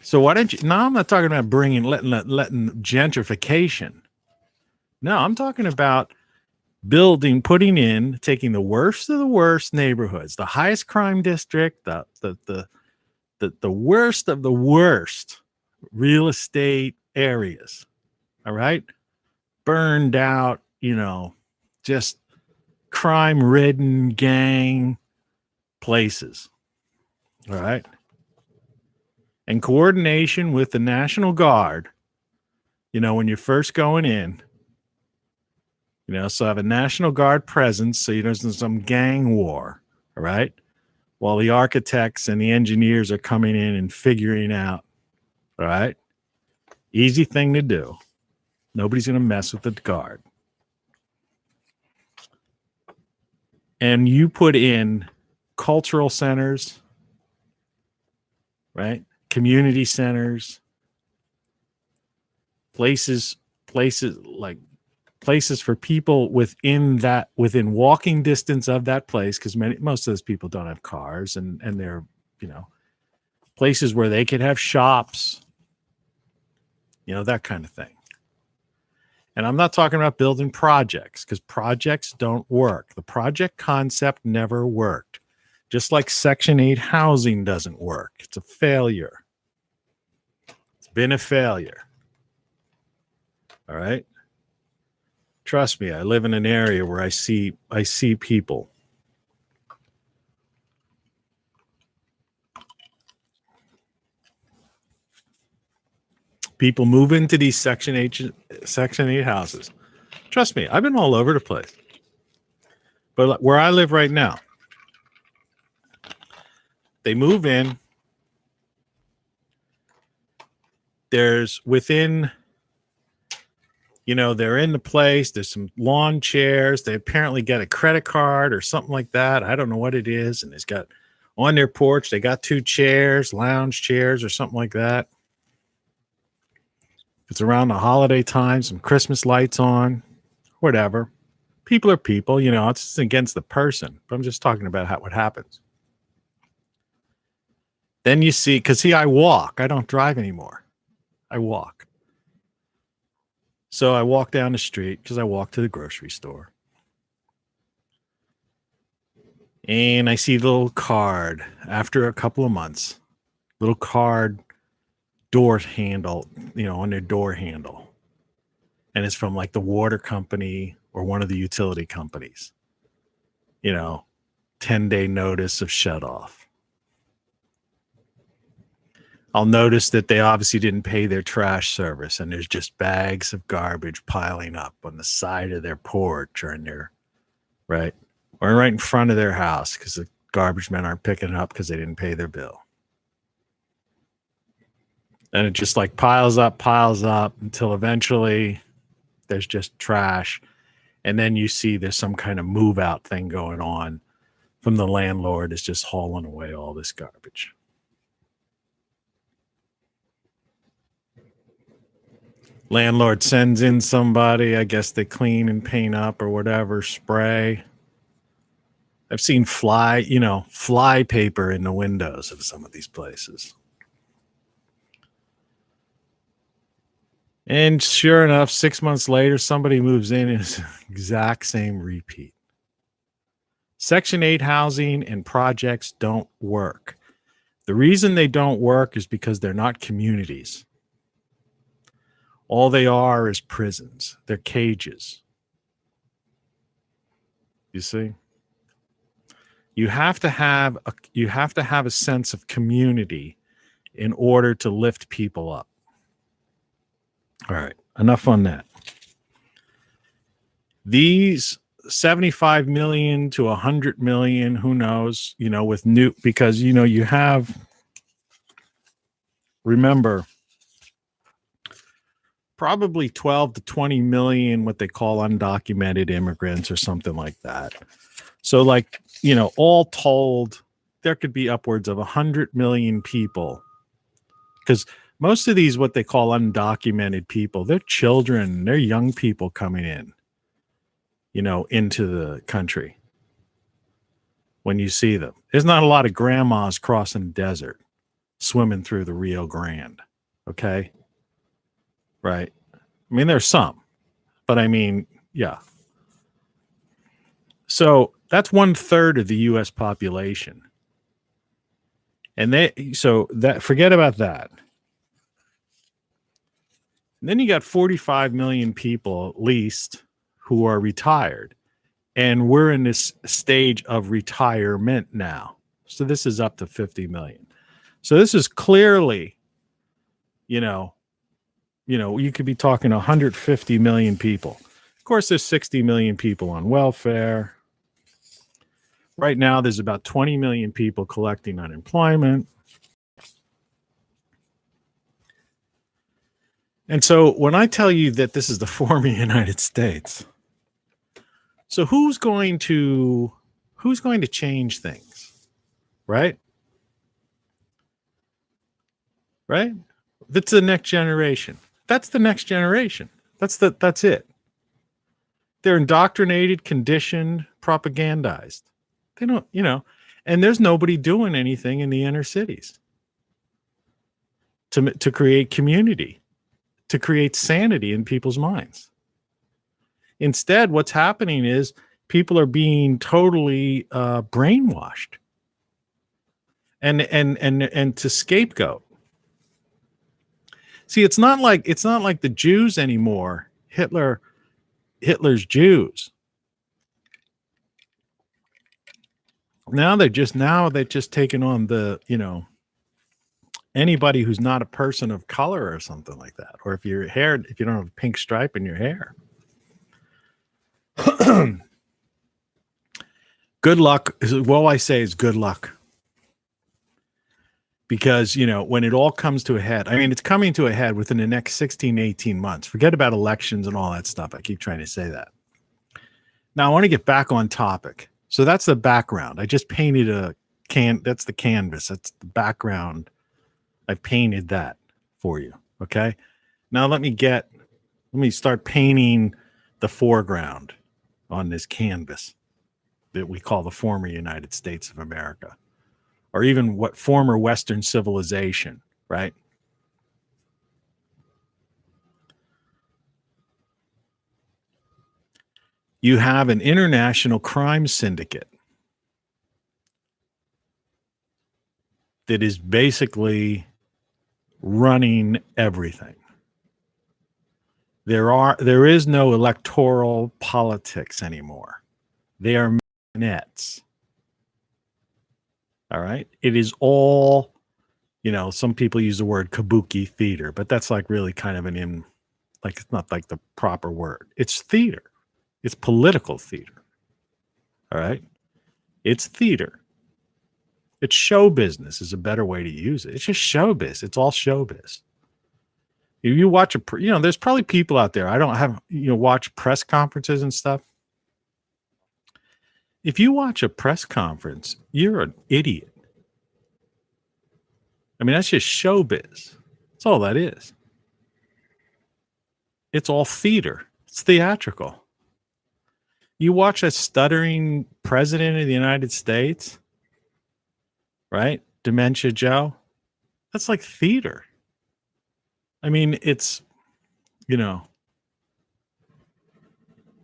S4: So why don't you? Now I'm not talking about letting gentrification. No, I'm talking about taking the worst of the worst neighborhoods, the highest crime district, the worst of the worst real estate areas. All right, burned out, just crime-ridden gang places. All right. And coordination with the National Guard, when you're first going in, so have a National Guard presence so there's some gang war, all right? While the architects and the engineers are coming in and figuring out, all right? Easy thing to do. Nobody's going to mess with the guard. And you put in cultural centers, right? Community centers, places for people within walking distance of that place, because most of those people don't have cars, and they're places where they could have shops, that kind of thing. And I'm not talking about building projects, because projects don't work. The project concept never worked. Just like Section 8 housing doesn't work. It's a failure. It's been a failure. All right. Trust me, I live in an area where I see people. People move into these Section 8 houses. Trust me, I've been all over the place. But where I live right now, they move in. There's within, they're in the place. There's some lawn chairs. They apparently get a credit card or something like that. I don't know what it is. And it's got on their porch, they got 2 chairs, lounge chairs or something like that. If it's around the holiday time, some Christmas lights on, whatever. People are people, it's against the person. But I'm just talking about what happens. Then you see, I walk. I don't drive anymore. I walk. So I walk down the street because I walk to the grocery store. And I see the little card after a couple of months. Little card door handle, on their door handle. And it's from like the water company or one of the utility companies. 10-day notice of shut off. I'll notice that they obviously didn't pay their trash service, and there's just bags of garbage piling up on the side of their porch or right in front of their house because the garbage men aren't picking it up because they didn't pay their bill. And it just piles up until eventually there's just trash. And then you see there's some kind of move out thing going on from the landlord is just hauling away all this garbage. Landlord sends in somebody, I guess they clean and paint up or whatever, spray. I've seen fly paper in the windows of some of these places. And sure enough, 6 months later, somebody moves in and it's the exact same repeat. Section 8 housing and projects don't work. The reason they don't work is because they're not communities. All they are is prisons. They're cages. You see? You have to have a sense of community in order to lift people up. All right, enough on that. These 75 million to 100 million, who knows, with new, because you have, remember, probably 12 to 20 million what they call undocumented immigrants or something like that. So like, all told, there could be upwards of 100 million people, because most of these, what they call undocumented people, they're children, they're young people coming in, into the country. When you see them, there's not a lot of grandmas crossing the desert, swimming through the Rio Grande. Okay. Right. I mean, there's some, but I mean, yeah. So that's 1/3 of the U.S. population. And forget about that. And then you got 45 million people at least who are retired. And we're in this stage of retirement now. So this is up to 50 million. So this is clearly, you could be talking 150 million people. Of course, there's 60 million people on welfare. Right now, there's about 20 million people collecting unemployment. And so when I tell you that this is the former United States, so who's going to change things? Right? Right? That's the next generation. That's the next generation. That's it. They're indoctrinated, conditioned, propagandized. They don't, and there's nobody doing anything in the inner cities to create community, to create sanity in people's minds. Instead, what's happening is people are being totally brainwashed and to scapegoat. See, it's not like the Jews anymore. Hitler's Jews. Now they're just taking on the, anybody who's not a person of color or something like that. Or if you don't have a pink stripe in your hair. Good luck. All I say is good luck. Because, when it all comes to a head, I mean, it's coming to a head within the next 16, 18 months. Forget about elections and all that stuff. I keep trying to say that. Now, I want to get back on topic. So that's the background. I just painted that's the canvas. That's the background. I painted that for you. Okay. Now let me start painting the foreground on this canvas that we call the former United States of America, or even what former Western civilization, right? You have an international crime syndicate that is basically running everything. There is no electoral politics anymore. They are marionettes. All right. It is all, some people use the word kabuki theater, but that's like really kind of it's not like the proper word. It's theater. It's political theater. All right. It's theater. It's show business is a better way to use it. It's just showbiz. It's all showbiz. If you watch there's probably people out there. I don't have, watch press conferences and stuff. If you watch a press conference, you're an idiot. I mean, that's just showbiz. That's all that is. It's all theater. It's theatrical. You watch a stuttering president of the United States, right? Dementia Joe. That's like theater. I mean, it's,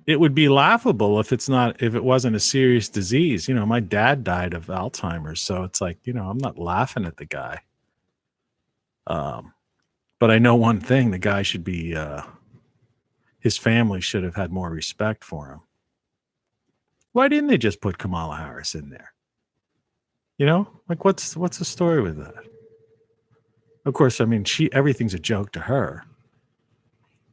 S4: it would be laughable if it wasn't a serious disease. My dad died of Alzheimer's, so it's like, I'm not laughing at the guy. But I know one thing: the guy should be, his family should have had more respect for him. Why didn't they just put Kamala Harris in there? Like what's the story with that? Of course, I mean, everything's a joke to her.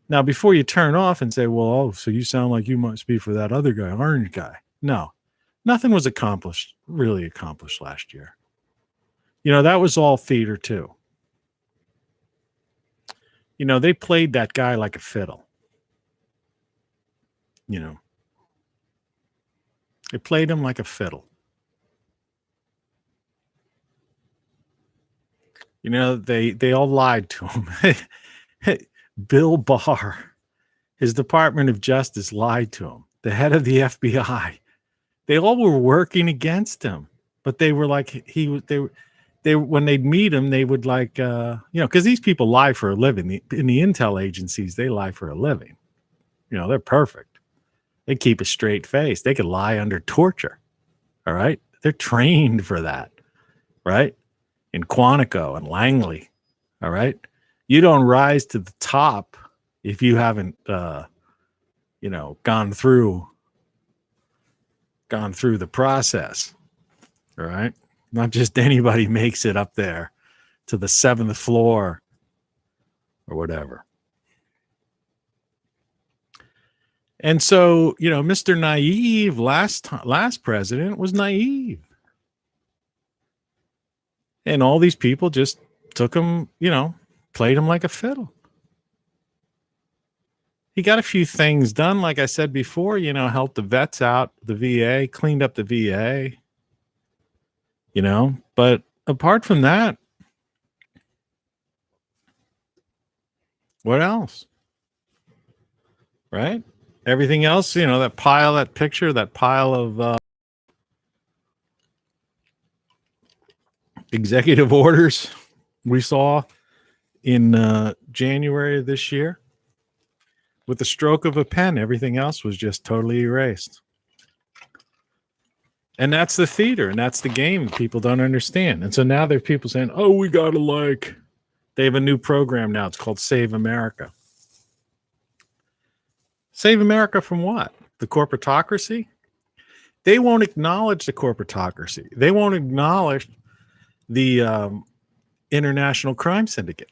S4: Now, before you turn off and say, well, so you sound like you must be for that other guy, orange guy. No, nothing was really accomplished last year. That was all theater too. They played that guy like a fiddle. They played him like a fiddle. They all lied to him. Bill Barr, his Department of Justice lied to him. The head of the FBI, they all were working against him. But they were like, they when they'd meet him, they would like, because these people lie for a living. In the intel agencies, they lie for a living. They're perfect. They keep a straight face. They could lie under torture. All right. They're trained for that. Right. In Quantico and Langley. All right. You don't rise to the top if you haven't, gone through the process. All right. Not just anybody makes it up there to the 7th floor or whatever. And so, Mr. Naive last president was naive. And all these people just took him, played him like a fiddle. He got a few things done, like I said before, helped the vets out, the VA, cleaned up the VA, but apart from that, what else? Right? Everything else, that pile of executive orders we saw in January of this year. With the stroke of a pen, everything else was just totally erased. And that's the theater, and that's the game people don't understand. And so now there are people saying, oh, we got to they have a new program now. It's called Save America. Save America from what? The corporatocracy? They won't acknowledge the corporatocracy. They won't acknowledge the international crime syndicate.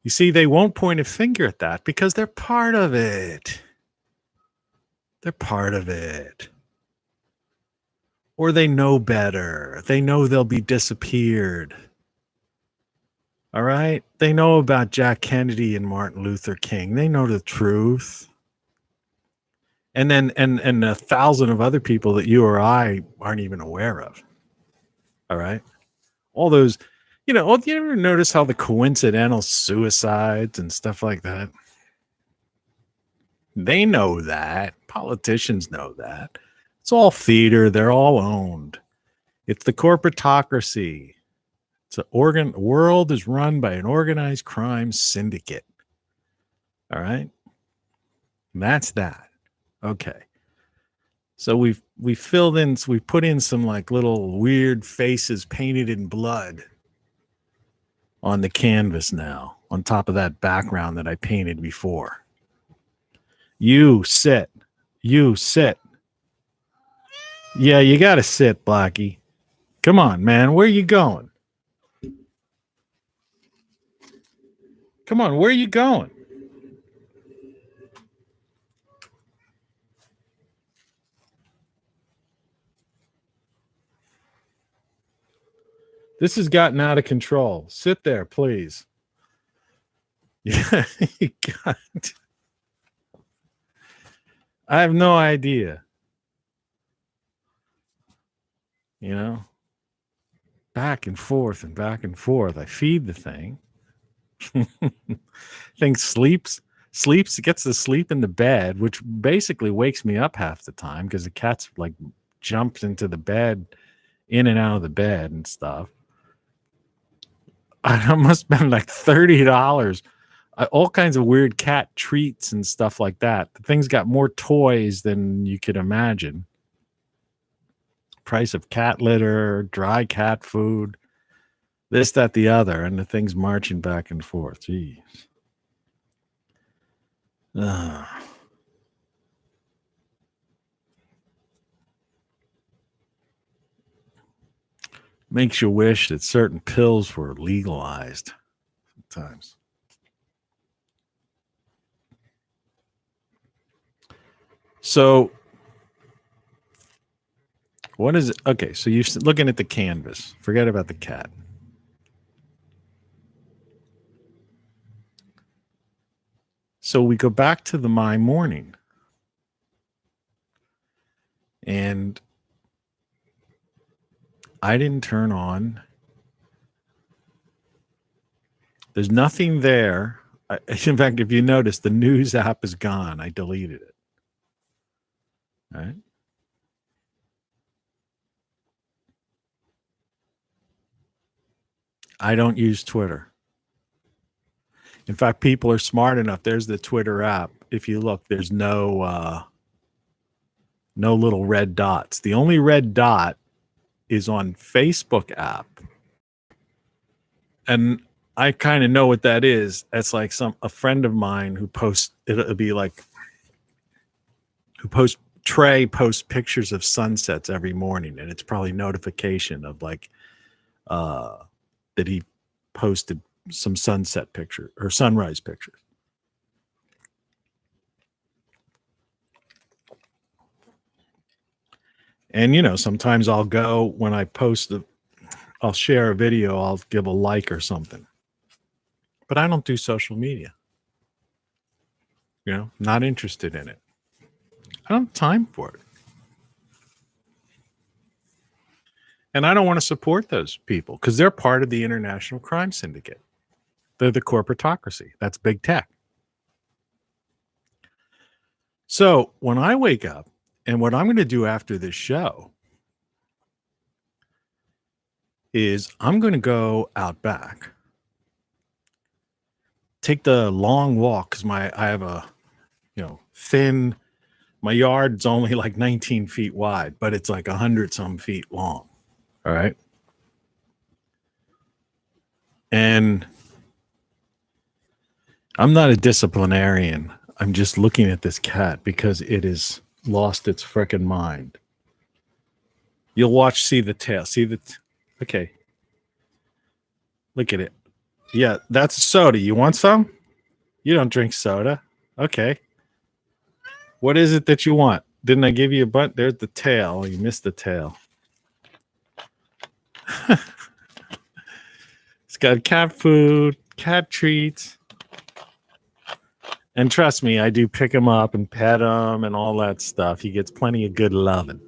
S4: You see, they won't point a finger at that because they're part of it. They're part of it. Or they know better. They know they'll be disappeared. All right? They know about Jack Kennedy and Martin Luther King. They know the truth. And then and 1,000 of other people that you or I aren't even aware of. All right? All those, do you ever notice how the coincidental suicides and stuff like that? They know that. Politicians know that. It's all theater. They're all owned. It's the corporatocracy. World is run by an organized crime syndicate. All right? And that's that. Okay. So we filled in, so we put in some little weird faces painted in blood on the canvas now, on top of that background that I painted before. You sit. You sit. Yeah, you got to sit, Blackie. Come on, man. Where you going? Come on, where are you going? This has gotten out of control. Sit there, please. Yeah, you got. I have no idea. Back and forth and back and forth. I feed the thing. Thing sleeps, gets to sleep in the bed, which basically wakes me up half the time because the cat's jumps into the bed, in and out of the bed and stuff. I must spend $30 All kinds of weird cat treats and stuff like that. The thing's got more toys than you could imagine. Price of cat litter, dry cat food, this, that, the other, and the thing's marching back and forth. Jeez. Makes you wish that certain pills were legalized sometimes. So, what is it? Okay, so you're looking at the canvas. Forget about the cat. So we go back to the my morning. And I didn't turn on. There's nothing there. In fact, if you notice, the news app is gone. I deleted it. All right. I don't use Twitter. In fact, people are smart enough. There's the Twitter app. If you look, there's no little red dots. The only red dot is on Facebook app. And I kind of know what that is. That's like a friend of mine who posts, it'll be like, Trey posts pictures of sunsets every morning, and it's probably notification of like that he posted some sunset picture or sunrise pictures. And sometimes I'll go when I post I'll share a video, I'll give a like or something. But I don't do social media. Not interested in it. I don't have time for it. And I don't want to support those people because they're part of the international crime syndicate. They're the corporatocracy. That's big tech. So when I wake up, and what I'm going to do after this show is I'm going to go out back, take the long walk because I have a thin. My yard's only like 19 feet wide, but it's like 100 some feet long. All right. And I'm not a disciplinarian. I'm just looking at this cat because it has lost its frickin' mind. You'll see the tail. Okay. Look at it. Yeah, that's a soda. You want some? You don't drink soda. Okay. What is it that you want? Didn't I give you a butt? There's the tail. You missed the tail. It's got cat food, cat treats. And trust me, I do pick him up and pet him and all that stuff. He gets plenty of good loving.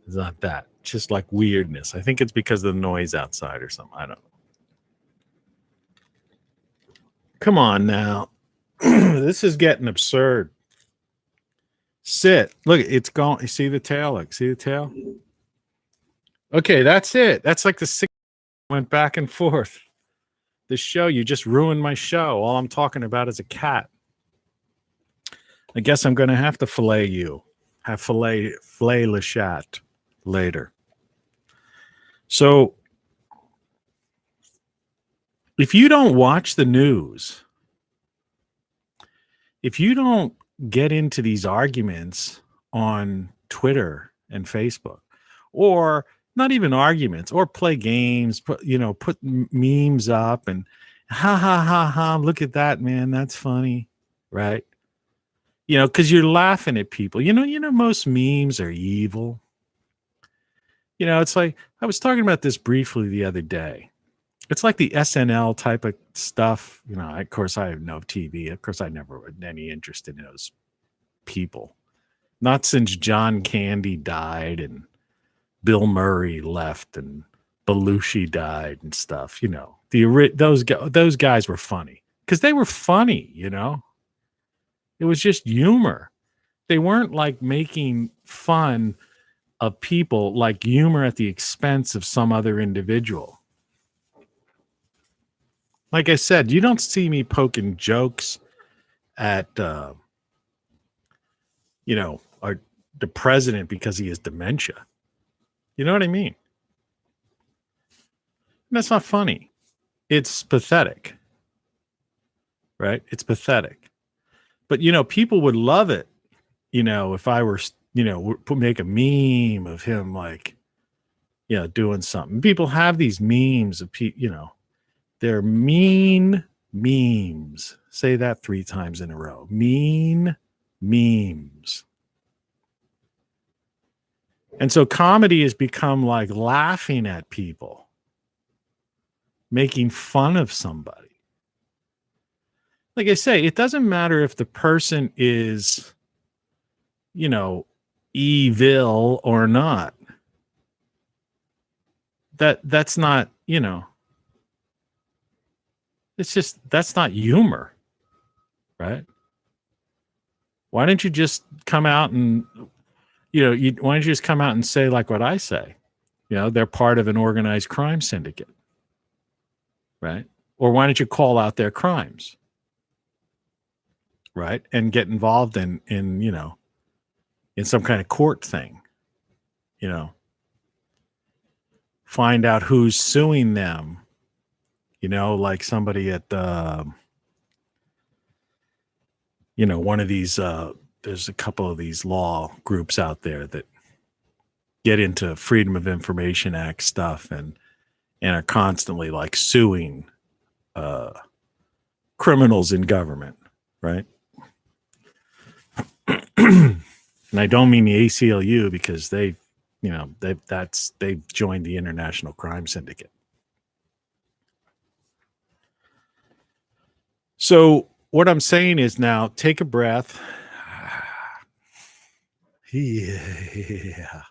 S4: It's not that. It's just like weirdness. I think it's because of the noise outside or something. I don't know. Come on now. This is getting absurd. Sit. Look, it's gone. You see the tail? Look, see the tail? Okay, that's it. That's like the six went back and forth. The show, you just ruined my show. All I'm talking about is a cat. I guess I'm going to have to fillet you. Have filet le chat later. So, if you don't watch the news, if you don't get into these arguments on Twitter and Facebook, or not even arguments, or play games, put memes up and ha ha ha ha, look at that, man, that's funny, right? Because you're laughing at people. Most memes are evil. It's like I was talking about this briefly the other day. It's like the SNL type of stuff. Of course, I have no TV. Of course, I never had any interest in those people. Not since John Candy died and Bill Murray left and Belushi died and stuff. Those guys were funny because they were funny. It was just humor. They weren't like making fun of people, like humor at the expense of some other individual. Like I said, you don't see me poking jokes at, the president because he has dementia. You know what I mean? That's not funny. It's pathetic, right? It's pathetic. But, people would love it, if I were, make a meme of him, like, doing something. People have these memes of people, they're mean memes. Say that 3 times in a row. Mean memes. And so comedy has become like laughing at people, making fun of somebody. Like I say, it doesn't matter if the person is, evil or not. That's not, it's just, that's not humor, right? Why don't you just come out and, why don't you just come out and say like what I say? They're part of an organized crime syndicate, right? Or why don't you call out their crimes, right? And get involved in some kind of court thing, find out who's suing them, like somebody at, one of these, there's a couple of these law groups out there that get into Freedom of Information Act stuff and are constantly like suing criminals in government, right? And I don't mean the ACLU because they've joined the International Crime Syndicate. So what I'm saying is now take a breath. Yeah.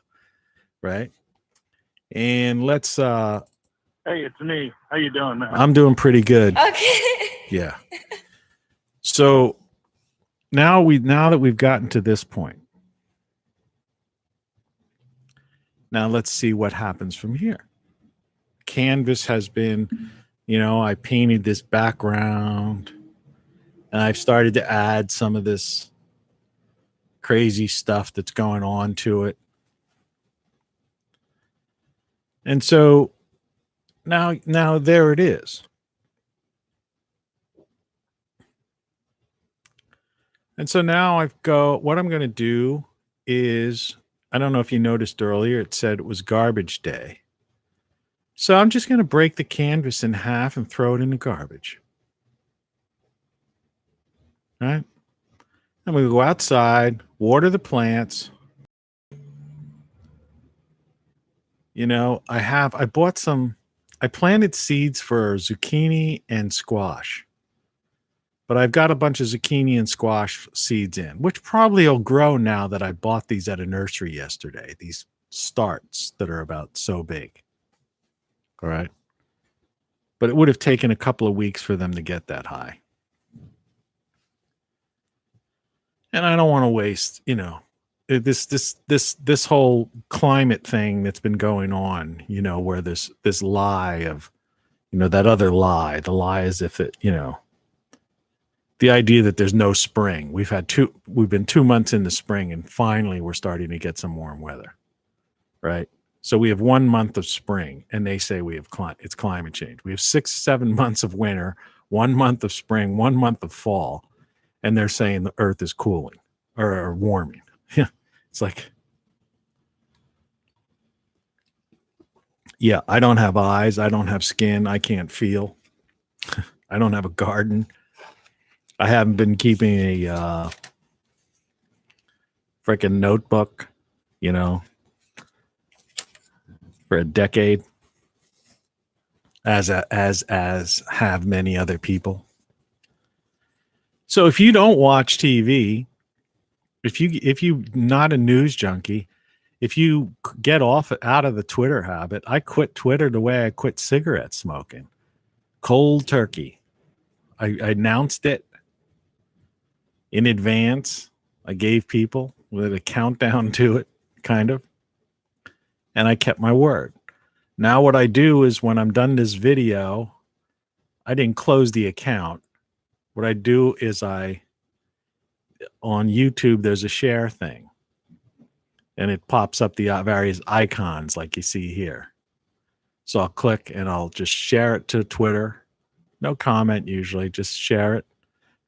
S4: Right. And let's
S6: Hey, it's me. How you doing, man?
S4: I'm doing pretty good.
S8: Okay.
S4: Yeah. So now that we've gotten to this point, now let's see what happens from here. Canvas has been, I painted this background and I've started to add some of this crazy stuff that's going on to it. And so now there it is. And so now what I'm going to do is, I don't know if you noticed earlier, it said it was garbage day. So I'm just going to break the canvas in half and throw it in the garbage. All right. I'm going to go outside, water the plants. I planted seeds for zucchini and squash. But I've got a bunch of zucchini and squash seeds in, which probably will grow now that I bought these at a nursery yesterday. These starts that are about so big. All right. But it would have taken a couple of weeks for them to get that high. And I don't want to waste, this whole climate thing that's been going on, where this lie of, that other lie, the lie as if it, the idea that there's no spring. We've been 2 months in the spring and finally we're starting to get some warm weather, right? So we have 1 month of spring and they say it's climate change. We have 6-7 months of winter, 1 month of spring, 1 month of fall. And they're saying the earth is cooling or warming. Yeah. It's like, yeah, I don't have eyes. I don't have skin. I can't feel. I don't have a garden. I haven't been keeping a freaking notebook, for a decade, as have many other people. So if you don't watch TV, if you not a news junkie, if you get out of the Twitter habit, I quit Twitter the way I quit cigarette smoking. Cold turkey. I announced it in advance. I gave people with a countdown to it, kind of. And I kept my word. Now what I do is when I'm done this video, I didn't close the account. What I do is on YouTube, there's a share thing, and it pops up the various icons like you see here. So I'll click and I'll just share it to Twitter. No comment usually, just share it.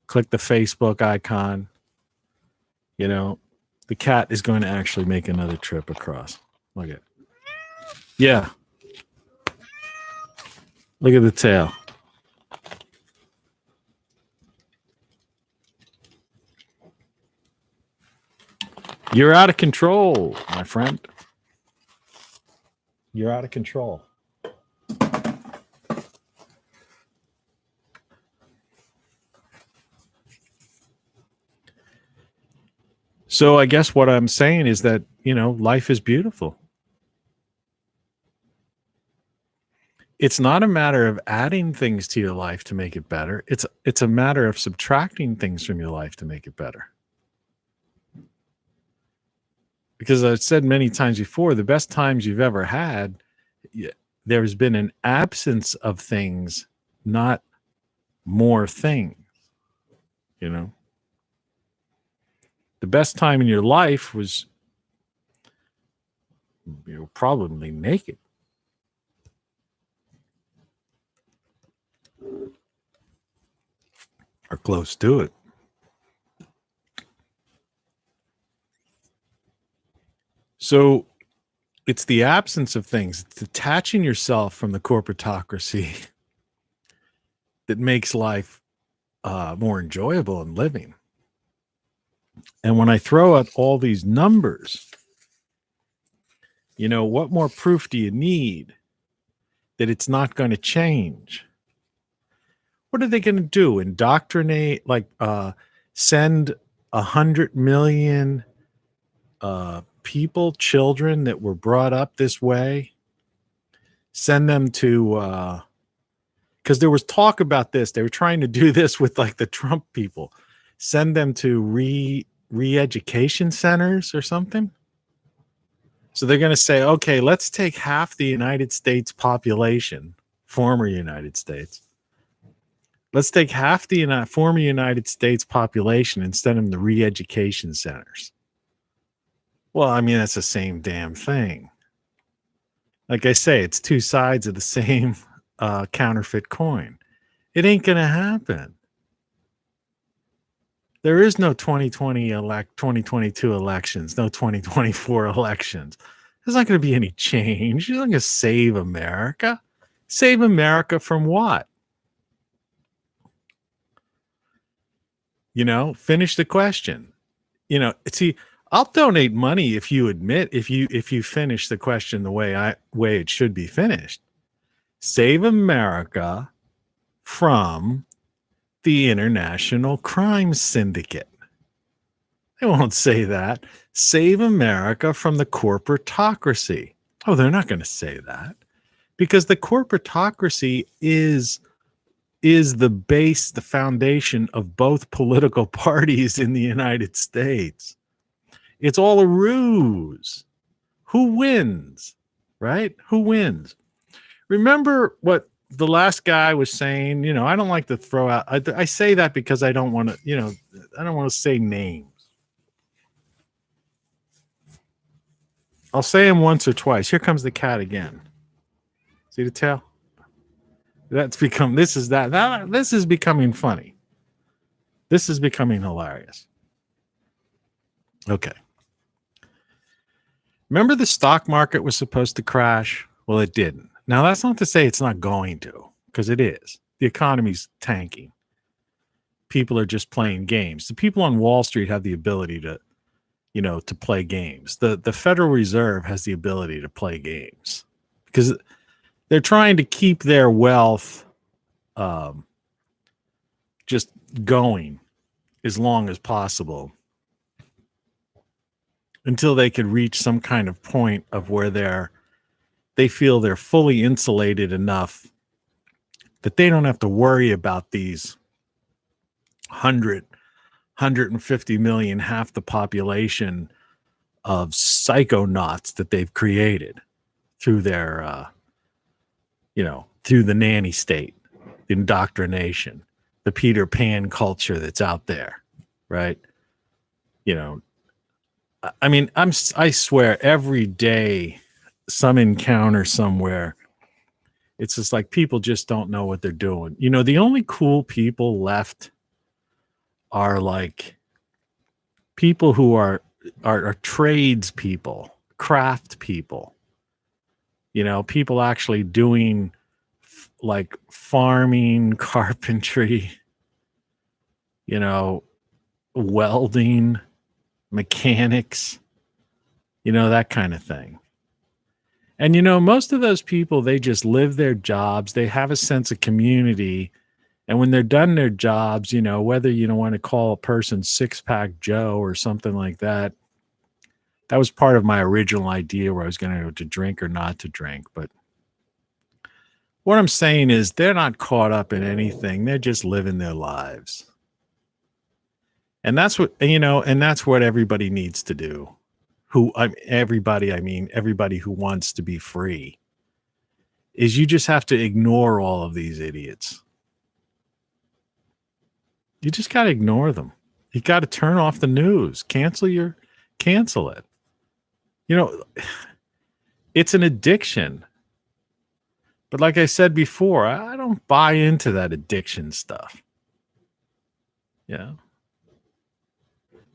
S4: Click the Facebook icon. You know, the cat is going to actually make another trip across. Look at it. Yeah. Look at the tail. You're out of control, my friend. You're out of control. So I guess what I'm saying is that, life is beautiful. It's not a matter of adding things to your life to make it better. It's a matter of subtracting things from your life to make it better. Because I've said many times before, the best times you've ever had, there's been an absence of things, not more things. The best time in your life was probably naked. Or close to it. So it's the absence of things, it's detaching yourself from the corporatocracy that makes life more enjoyable and living. And when I throw out all these numbers, what more proof do you need that it's not going to change? What are they going to do? Indoctrinate, send 100 million people, children that were brought up this way, send them to, because there was talk about this. They were trying to do this with the Trump people. Send them to re-education centers or something. So they're going to say, okay, let's take half the United States population, former United States. Let's take half the former United States population and send them to re-education centers. Well, I mean, that's the same damn thing. Like I say, it's two sides of the same counterfeit coin. It ain't going to happen. There is no 2022 elections, no 2024 elections. There's not going to be any change. You're not going to save America. Save America from what? Finish the question. See, I'll donate money if you admit, if you finish the question the way it should be finished. Save America from the international crime syndicate. They won't say that. Save America from the corporatocracy. Oh, they're not going to say that, because the corporatocracy is the base, the foundation of both political parties in the United States. It's all a ruse. Who wins, right? Who wins? Remember what the last guy was saying? I don't like to throw out. I say that because I don't want to. I don't want to say names. I'll say them once or twice. Here comes the cat again. See the tail? This is becoming funny. This is becoming hilarious. Okay. Remember the stock market was supposed to crash? Well, it didn't. Now, that's not to say it's not going to, because it is. The economy's tanking. People are just playing games. The people on Wall Street have the ability to play games. The Federal Reserve has the ability to play games because they're trying to keep their wealth just going as long as possible until they could reach some kind of point of where they feel they're fully insulated enough that they don't have to worry about these 150 million, half the population of psychonauts that they've created through their, through the nanny state. the indoctrination, the Peter Pan culture that's out there, right? You know, I mean, I swear every day some encounter somewhere, it's just like people just don't know what they're doing. You know, the only cool people left are like people who are trades people, craft people, you know, people actually doing like farming, carpentry, you know, welding, mechanics, you know, that kind of thing. And, you know, most of those people, they just live their jobs. They have a sense of community. And when they're done their jobs, you know, whether you don't want to call a person Six Pack Joe or something like that, that was part of my original idea where I was going to drink or not to drink. But what I'm saying is they're not caught up in anything. They're just living their lives. And that's what, you know, and that's what everybody needs to do. I mean, everybody who wants to be free, is you just have to ignore all of these idiots. You just got to ignore them. You got to turn off the news, cancel it. You know, it's an addiction. But like I said before, I don't buy into that addiction stuff. Yeah.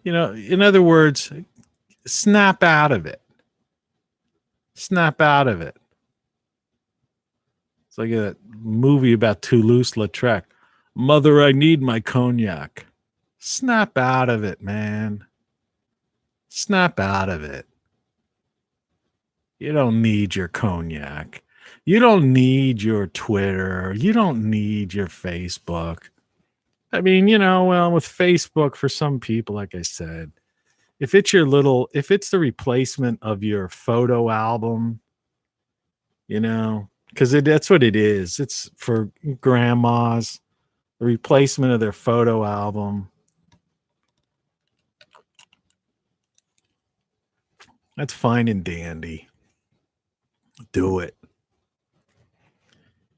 S4: You know, in other words, snap out of it. Snap out of it. It's like a movie about Toulouse-Lautrec. Mother, I need my cognac. Snap out of it, man. Snap out of it. You don't need your cognac. You don't need your Twitter. You don't need your Facebook. I mean, you know, well, with Facebook, for some people, like I said, if it's the replacement of your photo album, you know, because that's what it is. It's for grandmas, the replacement of their photo album. That's fine and dandy. Do it.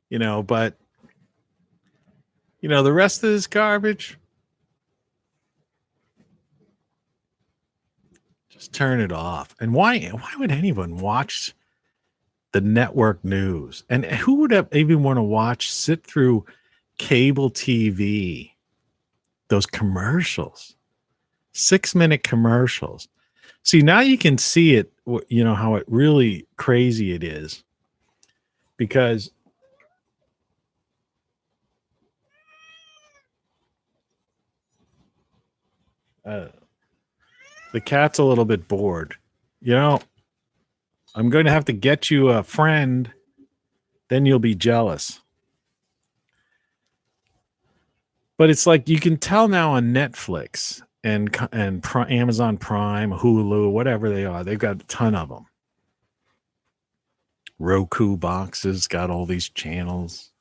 S4: You know, but, you know, the rest of this garbage, just turn it off. And why would anyone watch the network news? And who would even want to sit through cable TV, those commercials, 6-minute commercials? See, now you can see it, you know, how it really crazy it is, because the cat's a little bit bored. You know, I'm going to have to get you a friend, then you'll be jealous. But it's like you can tell now on Netflix and Amazon Prime, Hulu, whatever they are, they've got a ton of them. Roku boxes got all these channels.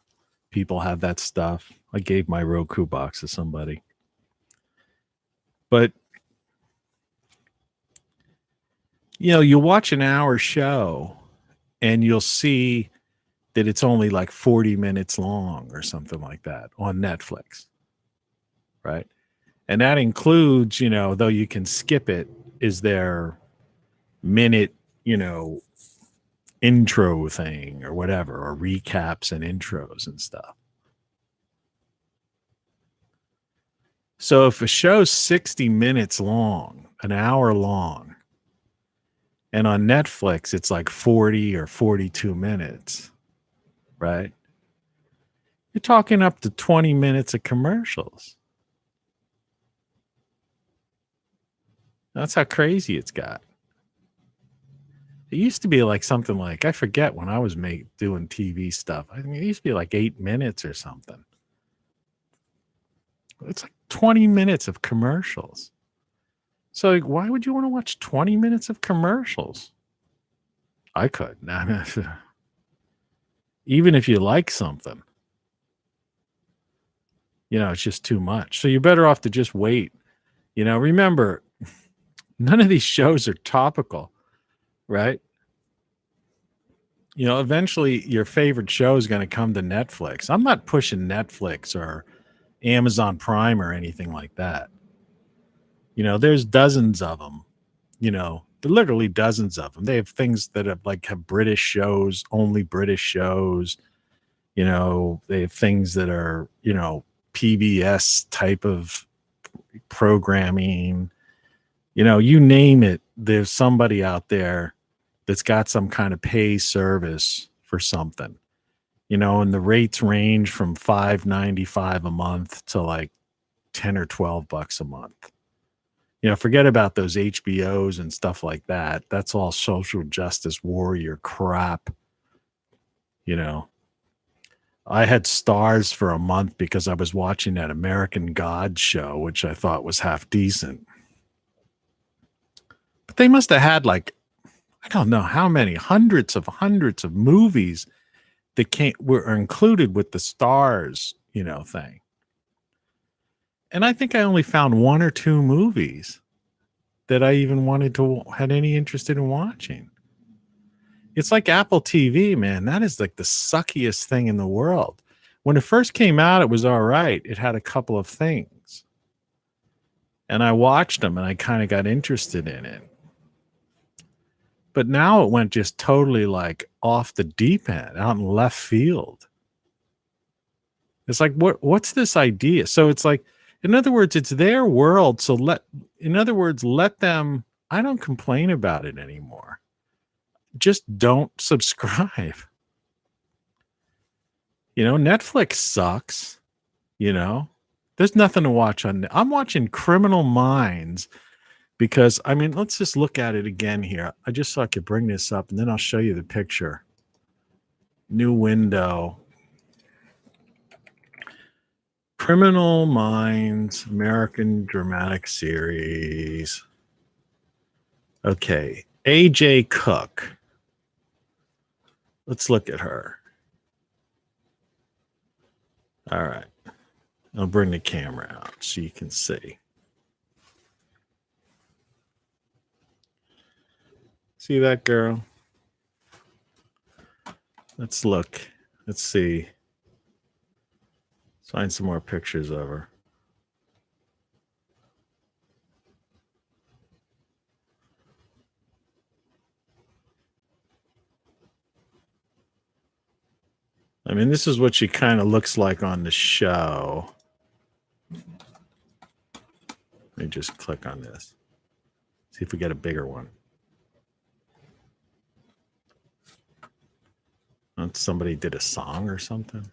S4: People have that stuff. I gave my Roku box to somebody. But, you know, you watch an hour show and you'll see that it's only like 40 minutes long or something like that on Netflix. Right. And that includes, you know, though you can skip it, is their minute, you know, intro thing or whatever, or recaps and intros and stuff. So if a show's 60 minutes long, an hour long, and on Netflix it's like 40 or 42 minutes, right? You're talking up to 20 minutes of commercials. That's how crazy it's got. It used to be like something like, I forget when I was doing TV stuff. I mean, it used to be like 8 minutes or something. It's like 20 minutes of commercials. So like, why would you want to watch 20 minutes of commercials? I could. Even if you like something, you know, it's just too much. So you're better off to just wait. You know, remember, none of these shows are topical, right? Eventually your favorite show is going to come to Netflix. I'm not pushing Netflix or Amazon Prime or anything like that. There's dozens of them. Literally dozens of them. They have things that have British shows, only British shows. They have things that are, PBS type of programming. You name it, there's somebody out there that's got some kind of pay service for something. And the rates range from $5.95 a month to like 10 or $12 a month. Forget about those HBOs and stuff like that. That's all social justice warrior crap. I had Stars for a month because I was watching that American Gods show, which I thought was half decent. But they must have had I don't know how many hundreds of movies that were included with the Stars, thing. And I think I only found one or two movies that I even had any interest in watching. It's like Apple TV, man. That is like the suckiest thing in the world. When it first came out, it was all right. It had a couple of things. And I watched them and I kind of got interested in it. But now it went just totally off the deep end, out in left field. It's like, what's this idea? So it's like, in other words, it's their world. So let them, I don't complain about it anymore. Just don't subscribe. Netflix sucks. There's nothing to watch on. I'm watching Criminal Minds because, let's just look at it again here. I just so I could bring this up and then I'll show you the picture. New window. Criminal Minds, American dramatic series. Okay. AJ Cook. Let's look at her. All right. I'll bring the camera out so you can see. See that girl? Let's look. Let's see. Let's find some more pictures of her. This is what she kind of looks like on the show. Let me just click on this. See if we get a bigger one. Somebody did a song or something.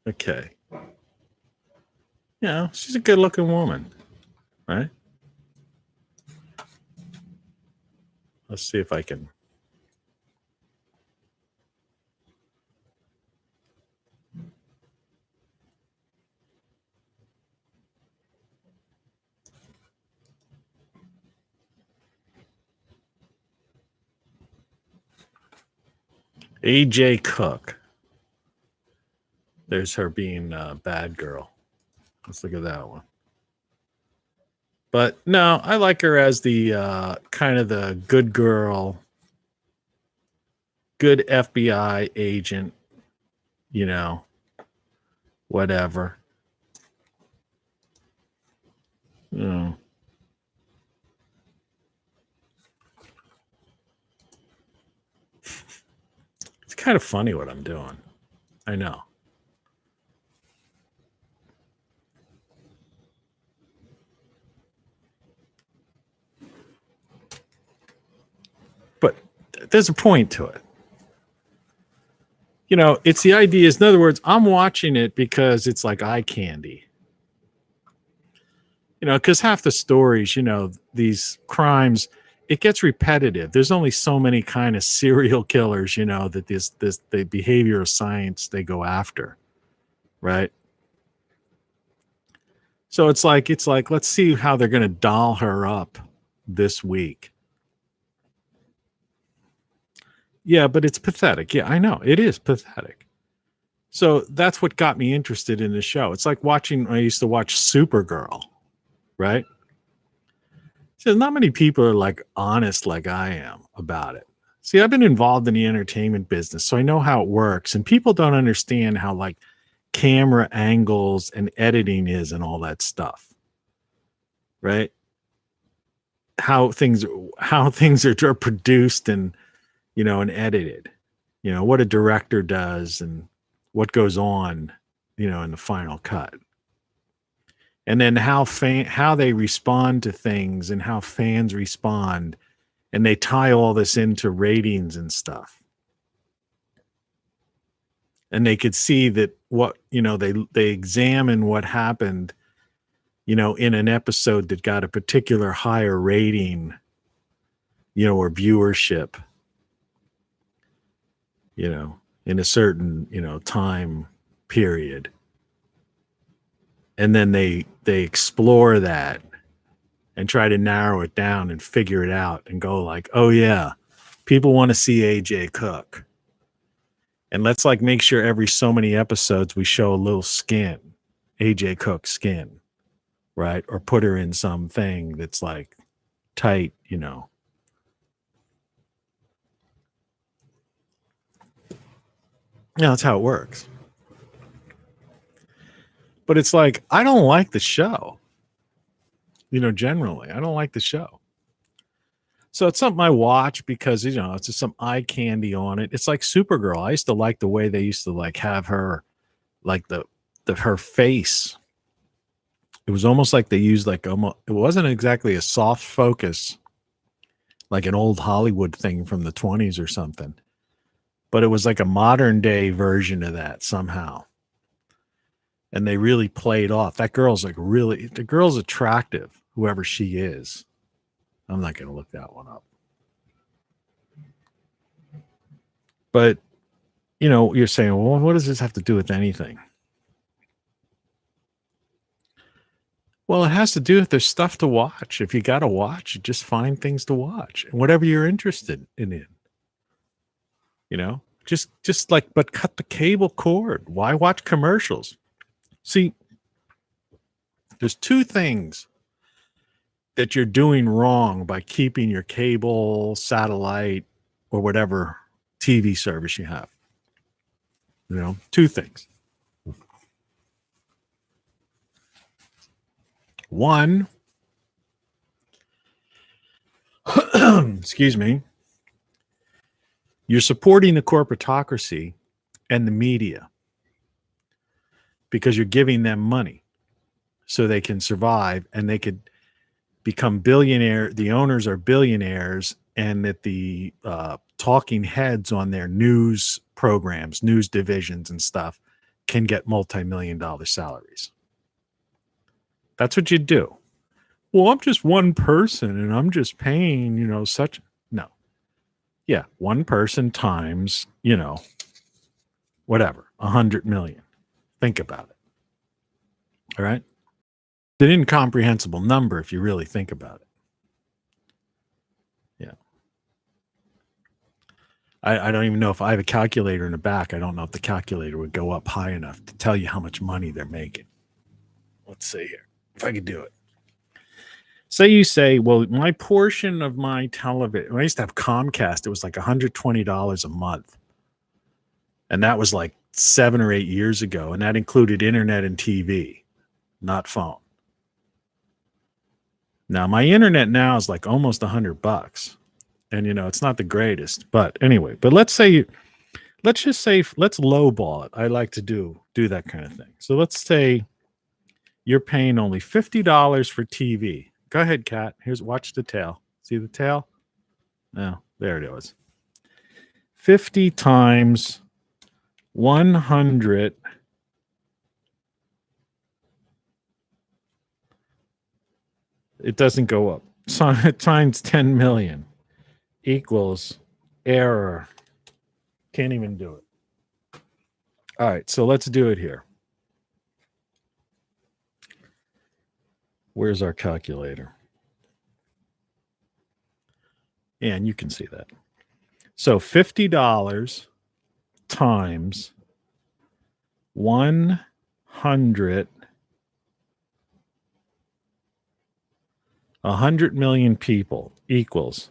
S4: Okay. She's a good looking woman, right? Let's see if I can. AJ Cook. There's her being a bad girl. Let's look at that one. But no, I like her as the kind of the good girl, good FBI agent, whatever. It's kind of funny what I'm doing. I know. But there's a point to it. It's the idea is, in other words, I'm watching it because it's like eye candy. Because half the stories, these crimes, it gets repetitive. There's only so many kind of serial killers, that the behavioral science they go after, right? So it's like let's see how they're going to doll her up this week. Yeah, but it's pathetic. Yeah, I know. It is pathetic. So that's what got me interested in the show. It's like I used to watch Supergirl, right? So not many people are honest like I am about it. See, I've been involved in the entertainment business, so I know how it works. And people don't understand how like camera angles and editing is and all that stuff, right? How things are produced and and edited. What a director does and what goes on, in the final cut. And then how they respond to things and how fans respond, and they tie all this into ratings and stuff. And they could see that they examine what happened, in an episode that got a particular higher rating, or viewership, in a certain, time period. And then they explore that and try to narrow it down and figure it out and go like, oh yeah, people want to see AJ cook. And let's like make sure every so many episodes we show a little skin, AJ Cook skin, right? Or put her in something that's like tight, That's how it works. But it's like, I don't like the show. Generally, I don't like the show. So it's something I watch because, it's just some eye candy on it. It's like Supergirl. I used to like the way they used to like have her, like her face. It was almost like they used like almost, it wasn't exactly a soft focus, like an old Hollywood thing from the 20s or something. But it was like a modern day version of that somehow. And they really played off. That girl's like the girl's attractive, whoever she is. I'm not going to look that one up. But, you're saying, well, what does this have to do with anything? Well, it has to do with there's stuff to watch. If you got to watch, just find things to watch and whatever you're interested in. Just like, but cut the cable cord. Why watch commercials? See, there's two things that you're doing wrong by keeping your cable, satellite, or whatever TV service you have. Two things. One, excuse me, you're supporting the corporatocracy and the media because you're giving them money so they can survive and they could become billionaire. The owners are billionaires, and that the talking heads on their news programs, news divisions and stuff can get multi-million-dollar salaries. That's what you do. Well, I'm just one person and I'm just paying, such. No. Yeah. One person times, whatever, 100 million. Think about it. All right. It's an incomprehensible number if you really think about it. Yeah. I don't even know if I have a calculator in the back. I don't know if the calculator would go up high enough to tell you how much money they're making. Let's see here. If I could do it. Say you say, well, my portion of my television, when I used to have Comcast, it was like $120 a month. And that was like 7 or 8 years ago. And that included internet and TV, not phone. Now, my internet now is like almost $100. And, it's not the greatest. But anyway, let's just say, let's lowball it. I like to do that kind of thing. So let's say you're paying only $50 for TV. Go ahead, Kat. Watch the tail. See the tail? No, there it was. 50 times 100. It doesn't go up. So times 10 million equals error. Can't even do it. All right, so let's do it here. Where's our calculator? And you can see that. So $50 times 100 100 million people equals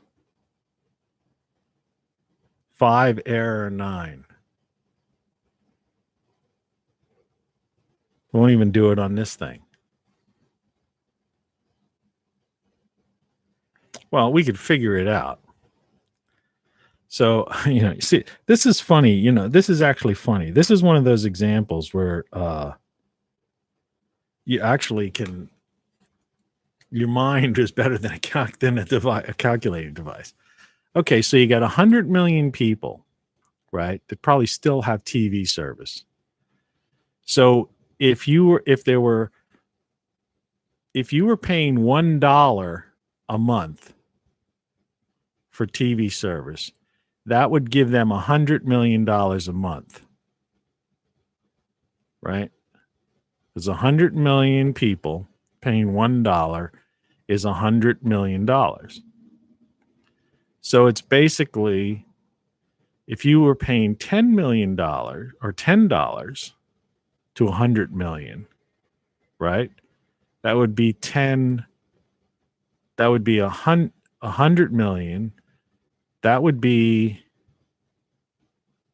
S4: 5 error 9. Won't even do it on this thing. Well, we could figure it out. So, you see, this is funny. This is actually funny. This is one of those examples where you actually can, your mind is better than a calculating device. Okay, so you got 100 million people, right, that probably still have TV service. So if you were paying $1 a month for TV service, that would give them $100 million a month, right? There's 100 million people paying $1 is $100 million. So it's basically, if you were paying $10 million or $10 to 100 million, right? That would be 10. That would be 100 million. That would be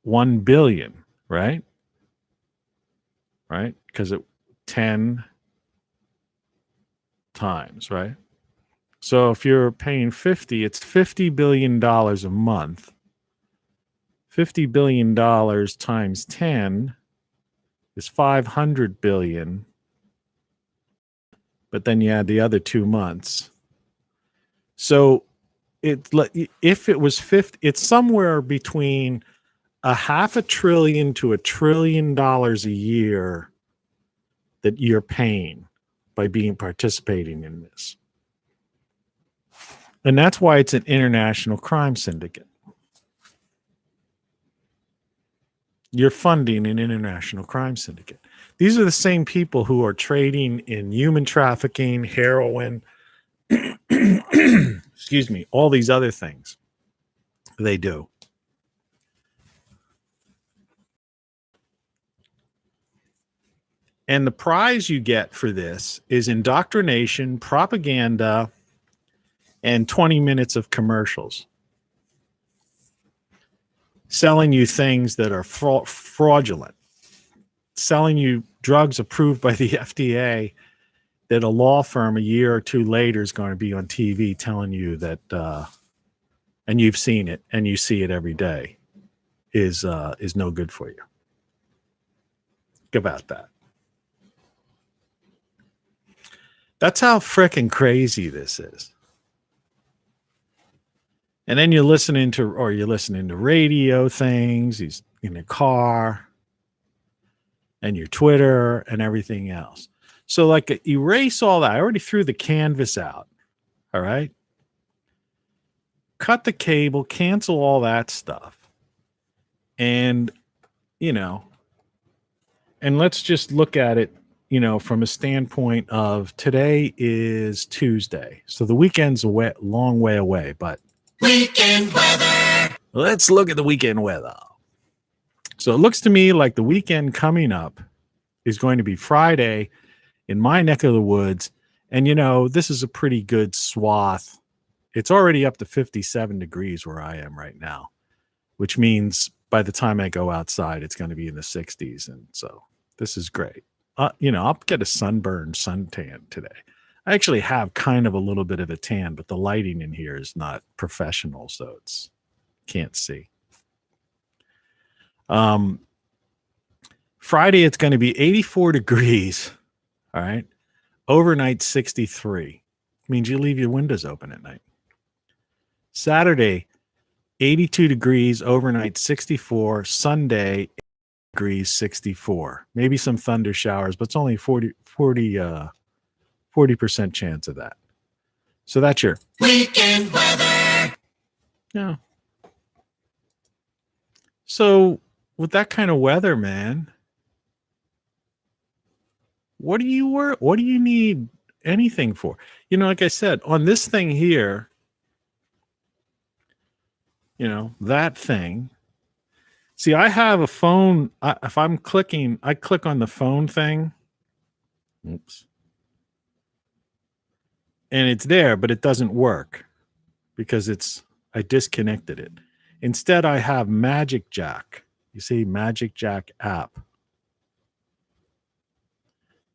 S4: 1 billion, right? Right? Because it 10 times, right? So if you're paying 50, it's $50 billion a month. $50 billion times 10 is 500 billion. But then you add the other 2 months. So if it was 50, it's somewhere between $500 billion to $1 trillion a year that you're paying by participating in this. And that's why it's an international crime syndicate. You're funding an international crime syndicate. These are the same people who are trading in human trafficking, heroin, excuse me, all these other things they do. And the prize you get for this is indoctrination, propaganda, and 20 minutes of commercials selling you things that are fraudulent, selling you drugs approved by the FDA that a law firm a year or two later is going to be on TV telling you that, and you've seen it and you see it every day, is no good for you. Think about that. That's how frickin' crazy this is. And then you're listening to radio things, he's in the car, and your Twitter and everything else. So like erase all that. I already threw the canvas out. All right. Cut the cable, cancel all that stuff. And, and let's just look at it, from a standpoint of today is Tuesday. So the weekend's a long way away, but weekend weather. Let's look at the weekend weather. So it looks to me like the weekend coming up is going to be Friday in my neck of the woods. And, this is a pretty good swath. It's already up to 57 degrees where I am right now, which means by the time I go outside, it's going to be in the 60s. And so this is great. I'll get a suntan today. I actually have kind of a little bit of a tan, but the lighting in here is not professional, so it's can't see. Friday, it's going to be 84 degrees. All right. Overnight, 63. Means you leave your windows open at night. Saturday, 82 degrees, overnight, 64. Sunday, 80 degrees, 64. Maybe some thunder showers, but it's only 40% chance of that. So that's your weekend weather. Yeah. So with that kind of weather, man, what do you need anything for? Like I said, on this thing here, that thing. See, I have a phone. If I'm clicking, I click on the phone thing. Oops. And it's there, but it doesn't work because I disconnected it. Instead, I have Magic Jack. You see, Magic Jack app.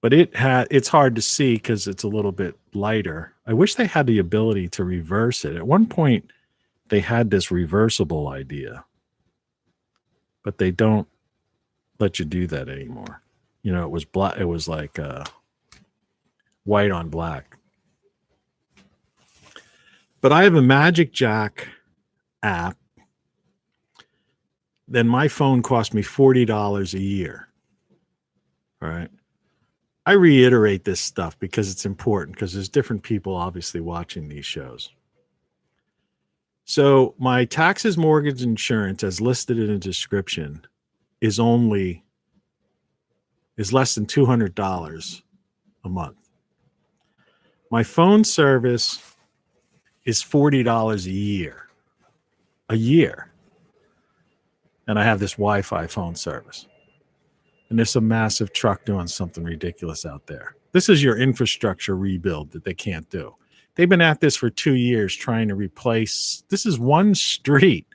S4: But it's hard to see because it's a little bit lighter. I wish they had the ability to reverse it. At one point, they had this reversible idea, but they don't let you do that anymore. You know, it was black. It was like white on black. But I have a Magic Jack app. Then my phone cost me $40 a year. All right. I reiterate this stuff because it's important because there's different people obviously watching these shows. So my taxes, mortgage, insurance, as listed in the description, is less than $200 a month. My phone service is $40 a year. A year. And I have this Wi-Fi phone service. And there's a massive truck doing something ridiculous out there. This is your infrastructure rebuild that they can't do. They've been at this for 2 years trying to replace. This is one street.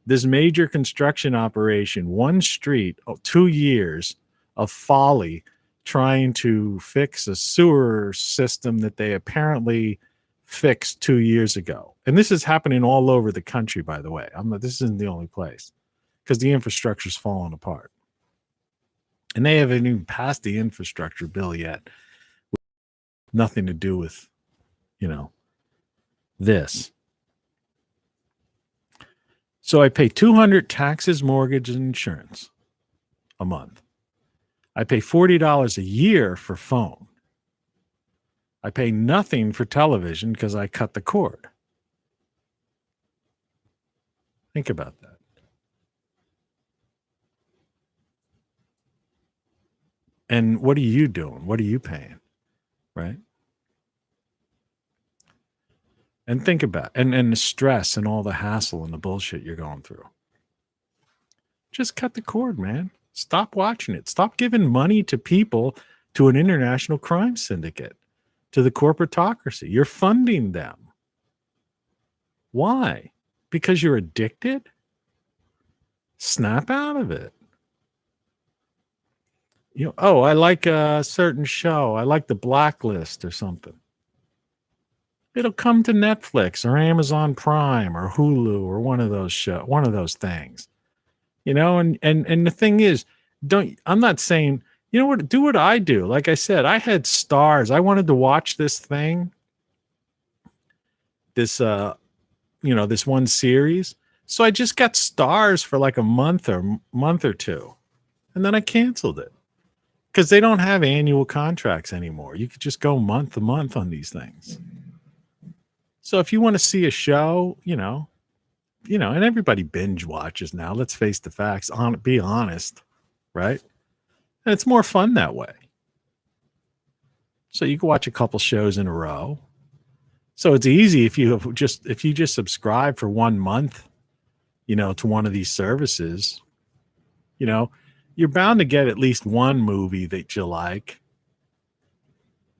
S4: This major construction operation, one street, 2 years of folly trying to fix a sewer system that they apparently fixed 2 years ago. And this is happening all over the country, by the way. This isn't the only place because the infrastructure's falling apart. And they haven't even passed the infrastructure bill yet. Nothing to do with, this. So I pay $200 taxes, mortgage, and insurance a month. I pay $40 a year for phone. I pay nothing for television because I cut the cord. Think about that. And what are you doing? What are you paying? Right? And think about and the stress and all the hassle and the bullshit you're going through. Just cut the cord, man. Stop watching it. Stop giving money to people, to an international crime syndicate, to the corporatocracy. You're funding them. Why? Because you're addicted? Snap out of it. I like a certain show. I like The Blacklist or something. It'll come to Netflix or Amazon Prime or Hulu or one of those things. And the thing is, I'm not saying, do what I do. Like I said, I had stars. I wanted to watch this thing. This this one series. So I just got stars for like a month or two. And then I canceled it. Because they don't have annual contracts anymore. You could just go month to month on these things. So if you want to see a show, and everybody binge watches now. Let's face the facts. Be honest, right? And it's more fun that way. So you can watch a couple shows in a row. So it's easy if you just subscribe for 1 month, to one of these services, you're bound to get at least one movie that you like.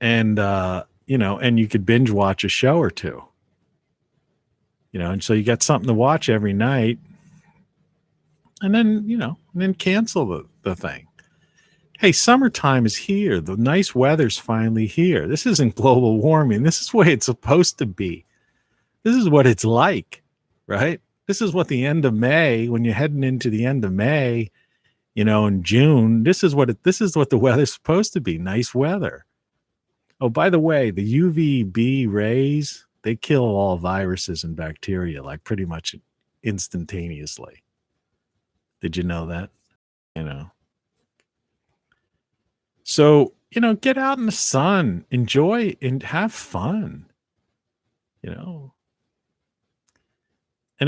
S4: And, and you could binge watch a show or two. And so you got something to watch every night. And then cancel the thing. Hey, summertime is here. The nice weather's finally here. This isn't global warming. This is the way it's supposed to be. This is what it's like, right? This is what the end of May, when you're heading into the end of May, in June, this is what the weather's supposed to be. Nice weather. Oh, by the way, the UVB rays, they kill all viruses and bacteria like pretty much instantaneously. Did you know that? So, get out in the sun, enjoy and have fun, And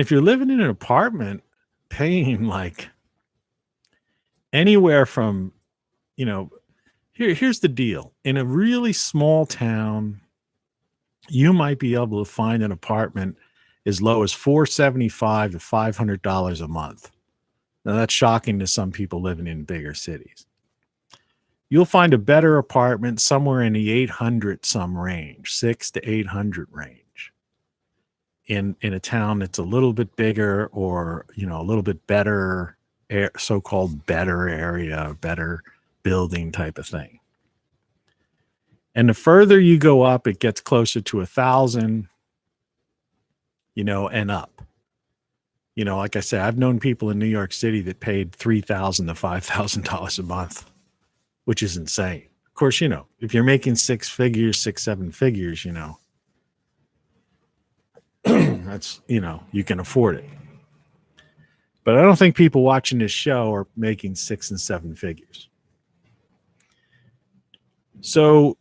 S4: if you're living in an apartment paying like anywhere from, here's the deal. In a really small town, you might be able to find an apartment as low as $475 to $500 a month. Now that's shocking to some people living in bigger cities. You'll find a better apartment somewhere in the 800 some range, 6 to 800 range in a town that's a little bit bigger, or a little bit better, so-called better area, better building type of thing. And the further you go up, it gets closer to 1,000, and up. Like I said, I've known people in New York City that paid $3,000 to $5,000 a month, which is insane. Of course, if you're making 6 figures, 7 figures, that's, you can afford it. But I don't think people watching this show are making 6 and 7 figures. So,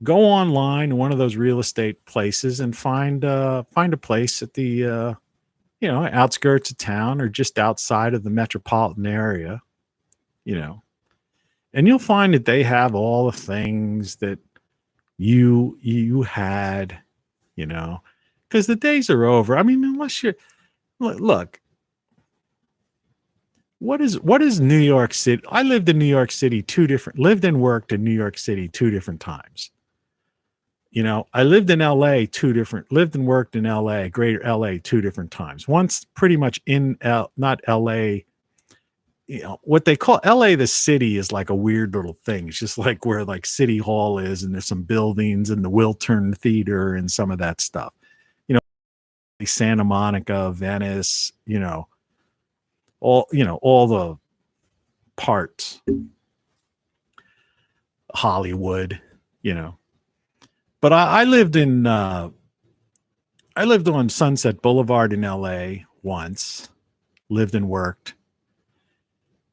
S4: go online to one of those real estate places and find a place at the outskirts of town, or just outside of the metropolitan area, and you'll find that they have all the things that you had, because the days are over. I mean, unless you're, look, what is New York City? I lived in New York City lived and worked in New York City 2 different times. I lived in LA lived and worked in LA, greater LA 2 different times. Once pretty much in not LA, what they call LA, the city, is like a weird little thing. It's just like where like City Hall is, and there's some buildings and the Wiltern Theater and some of that stuff. Santa Monica, Venice, all the parts. Hollywood, But I lived on Sunset Boulevard in LA once, lived and worked.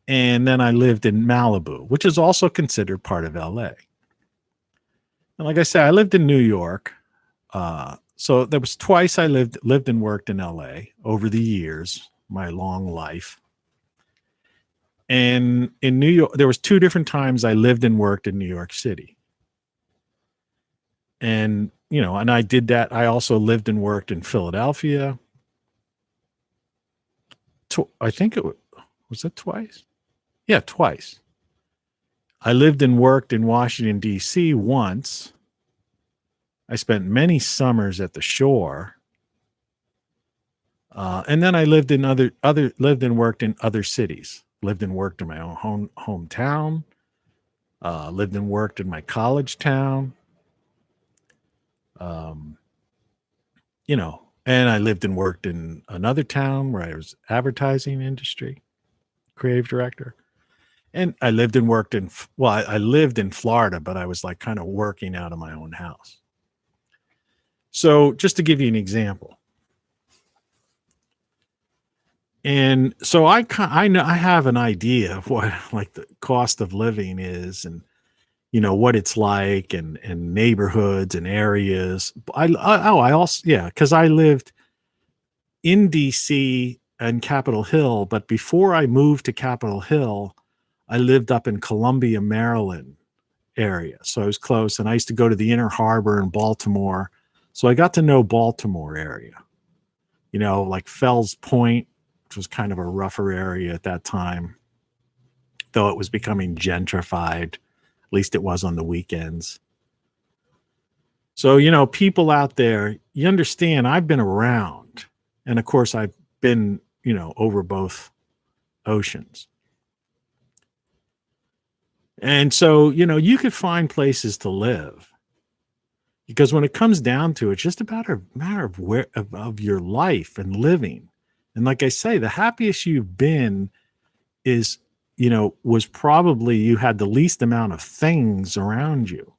S4: And then I lived in Malibu, which is also considered part of LA. And like I said, I lived in New York. So there was twice I lived and worked in LA over the years, my long life. And in New York, there was 2 different times I lived and worked in New York City. And, and I did that. I also lived and worked in Philadelphia. I think was it twice? Yeah, twice. I lived and worked in Washington, D.C. once. I spent many summers at the shore. And then I lived in lived and worked in other cities. Lived and worked in my own hometown. Lived and worked in my college town. And I lived and worked in another town where I was advertising industry, creative director. And I lived and worked I lived in Florida, but I was like kind of working out of my own house. So just to give you an example. And so I know I have an idea of what like the cost of living is, and what it's like, and neighborhoods and areas. I also, because I lived in DC and Capitol Hill, but before I moved to Capitol Hill, I lived up in Columbia, Maryland area. So I was close, and I used to go to the Inner Harbor in Baltimore. So I got to know Baltimore area, like Fells Point, which was kind of a rougher area at that time, though it was becoming gentrified. At least it was on the weekends. So, people out there, you understand, I've been around. And of course, I've been, over both oceans. And so, you could find places to live. Because when it comes down to it, it's just about a matter of your life and living. And like I say, the happiest you've been is, was probably you had the least amount of things around you.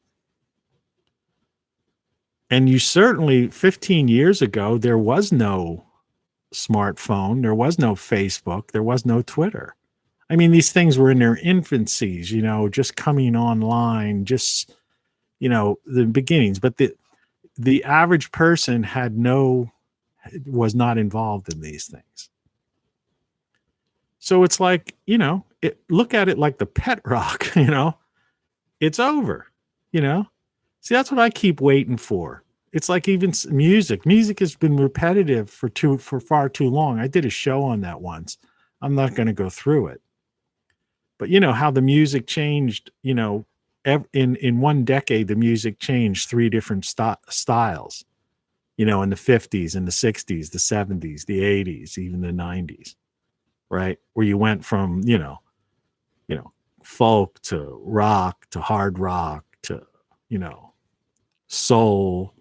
S4: And you certainly, 15 years ago, there was no smartphone, there was no Facebook, there was no Twitter. I mean, these things were in their infancies, just coming online, just, the beginnings. But the average person was not involved in these things. So it's like, look at it like the pet rock, it's over, See, that's what I keep waiting for. It's like even music. Music has been repetitive for far too long. I did a show on that once. I'm not going to go through it. But how the music changed, in one decade, the music changed 3 different styles. in the 50s and the 60s, the 70s, the 80s, even the 90s, right? Where you went from, folk to rock to hard rock to, soul,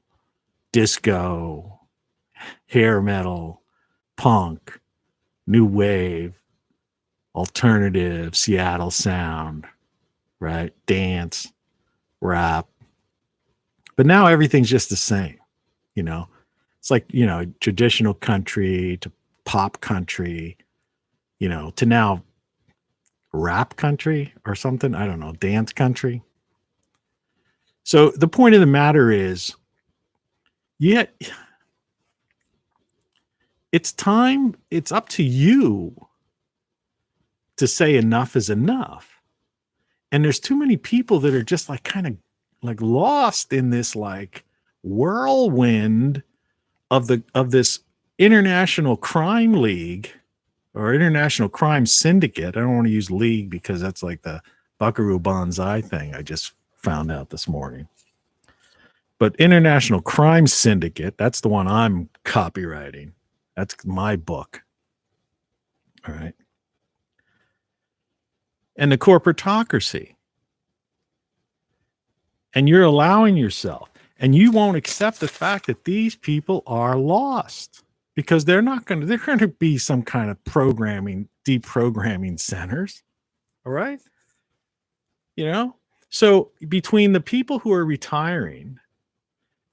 S4: disco, hair metal, punk, new wave, alternative, Seattle sound, right? Dance, rap. But now everything's just the same, It's like, traditional country to pop country, to now rap country or something. I don't know, dance country. So the point of the matter is, it's time, it's up to you to say enough is enough. And there's too many people that are just like kind of like lost in this like whirlwind of this international crime league or international crime syndicate. I don't want to use league because that's like the Buckaroo Banzai thing I just found out this morning. But international crime syndicate, that's the one I'm copywriting. That's my book. All right. And the corporatocracy. And you're allowing yourself, and you won't accept the fact that these people are lost because they're going to be some kind of deprogramming centers. All right. So between the people who are retiring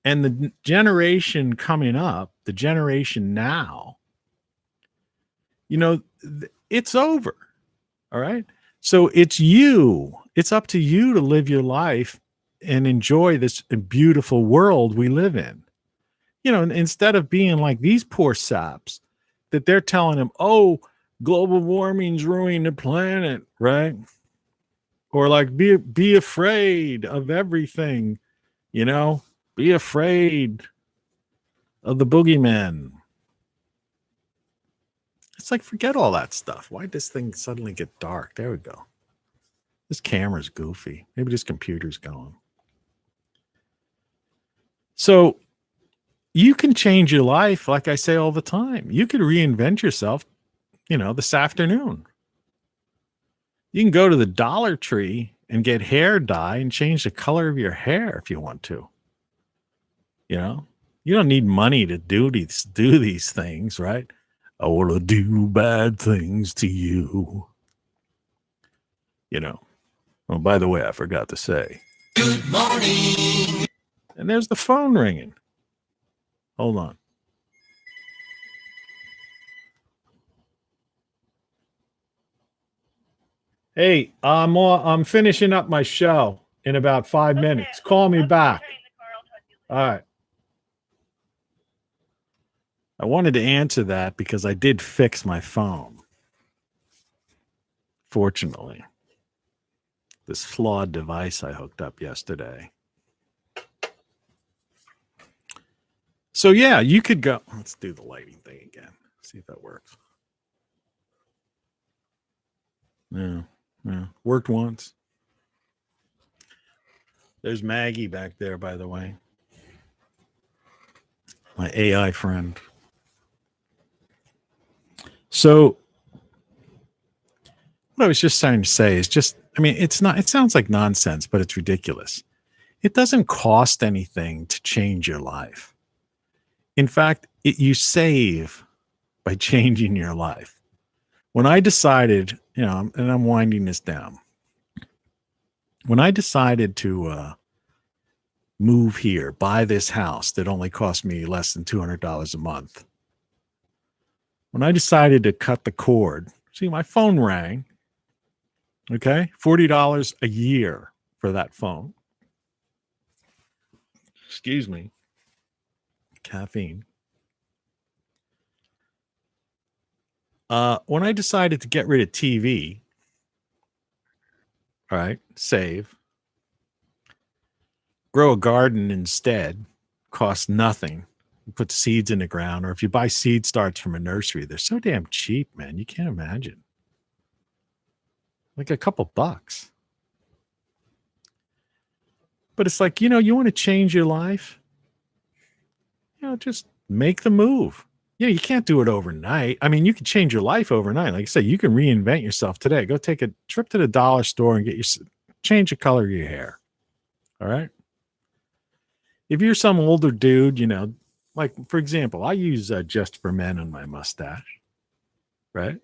S4: and the generation coming up, the generation now, it's over. All right. So it's up to you to live your life and enjoy this beautiful world we live in. Instead of being like these poor saps that they're telling them, oh, global warming's ruining the planet, right? Or like be afraid of everything, be afraid of the boogeyman. It's like, forget all that stuff. Why did this thing suddenly get dark? There we go. This camera's goofy. Maybe this computer's going. So you can change your life, like I say all the time. You could reinvent yourself, this afternoon. You can go to the Dollar Tree and get hair dye and change the color of your hair if you want to. You don't need money to do these things, right? I want to do bad things to you. Oh, by the way, I forgot to say. Good morning. And there's the phone ringing. Hold on. Hey, I'm finishing up my show in about 5 minutes. Call me back. All right. I wanted to answer that because I did fix my phone. Fortunately. This flawed device I hooked up yesterday. So yeah, you could go. Let's do the lighting thing again. See if that works. Yeah. Worked once. There's Maggie back there, by the way. My AI friend. So what I was just trying to say is it sounds like nonsense, but it's ridiculous. It doesn't cost anything to change your life. In fact, you save by changing your life. When I decided, and I'm winding this down. When I decided to move here, buy this house that only cost me less than $200 a month. When I decided to cut the cord, see, my phone rang. Okay, $40 a year for that phone. Excuse me. Caffeine. When I decided to get rid of TV, all right, save, grow a garden instead, costs nothing. You put seeds in the ground, or if you buy seed starts from a nursery, they're so damn cheap, man. You can't imagine. Like a couple bucks. But it's like, you want to change your life? just make the move. You can't do it overnight. I mean, you can change your life overnight. Like I said, you can reinvent yourself today. Go take a trip to the dollar store and change the color of your hair. All right. If you're some older dude, like for example, I use Just for Men on my mustache. Right.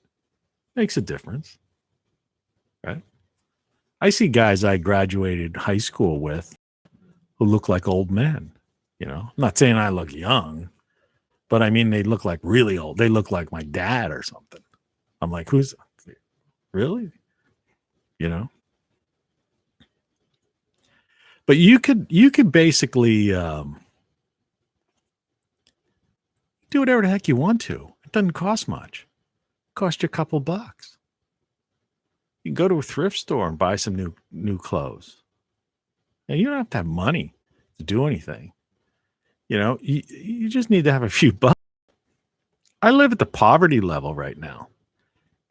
S4: Makes a difference. Right. I see guys I graduated high school with who look like old men. I'm not saying I look young, but I mean, they look like really old. They look like my dad or something. I'm like, who's really? But you could basically do whatever the heck you want to. It doesn't cost much. It costs you a couple bucks. You can go to a thrift store and buy some new clothes. And you don't have to have money to do anything. You just need to have a few bucks. I live at the poverty level right now,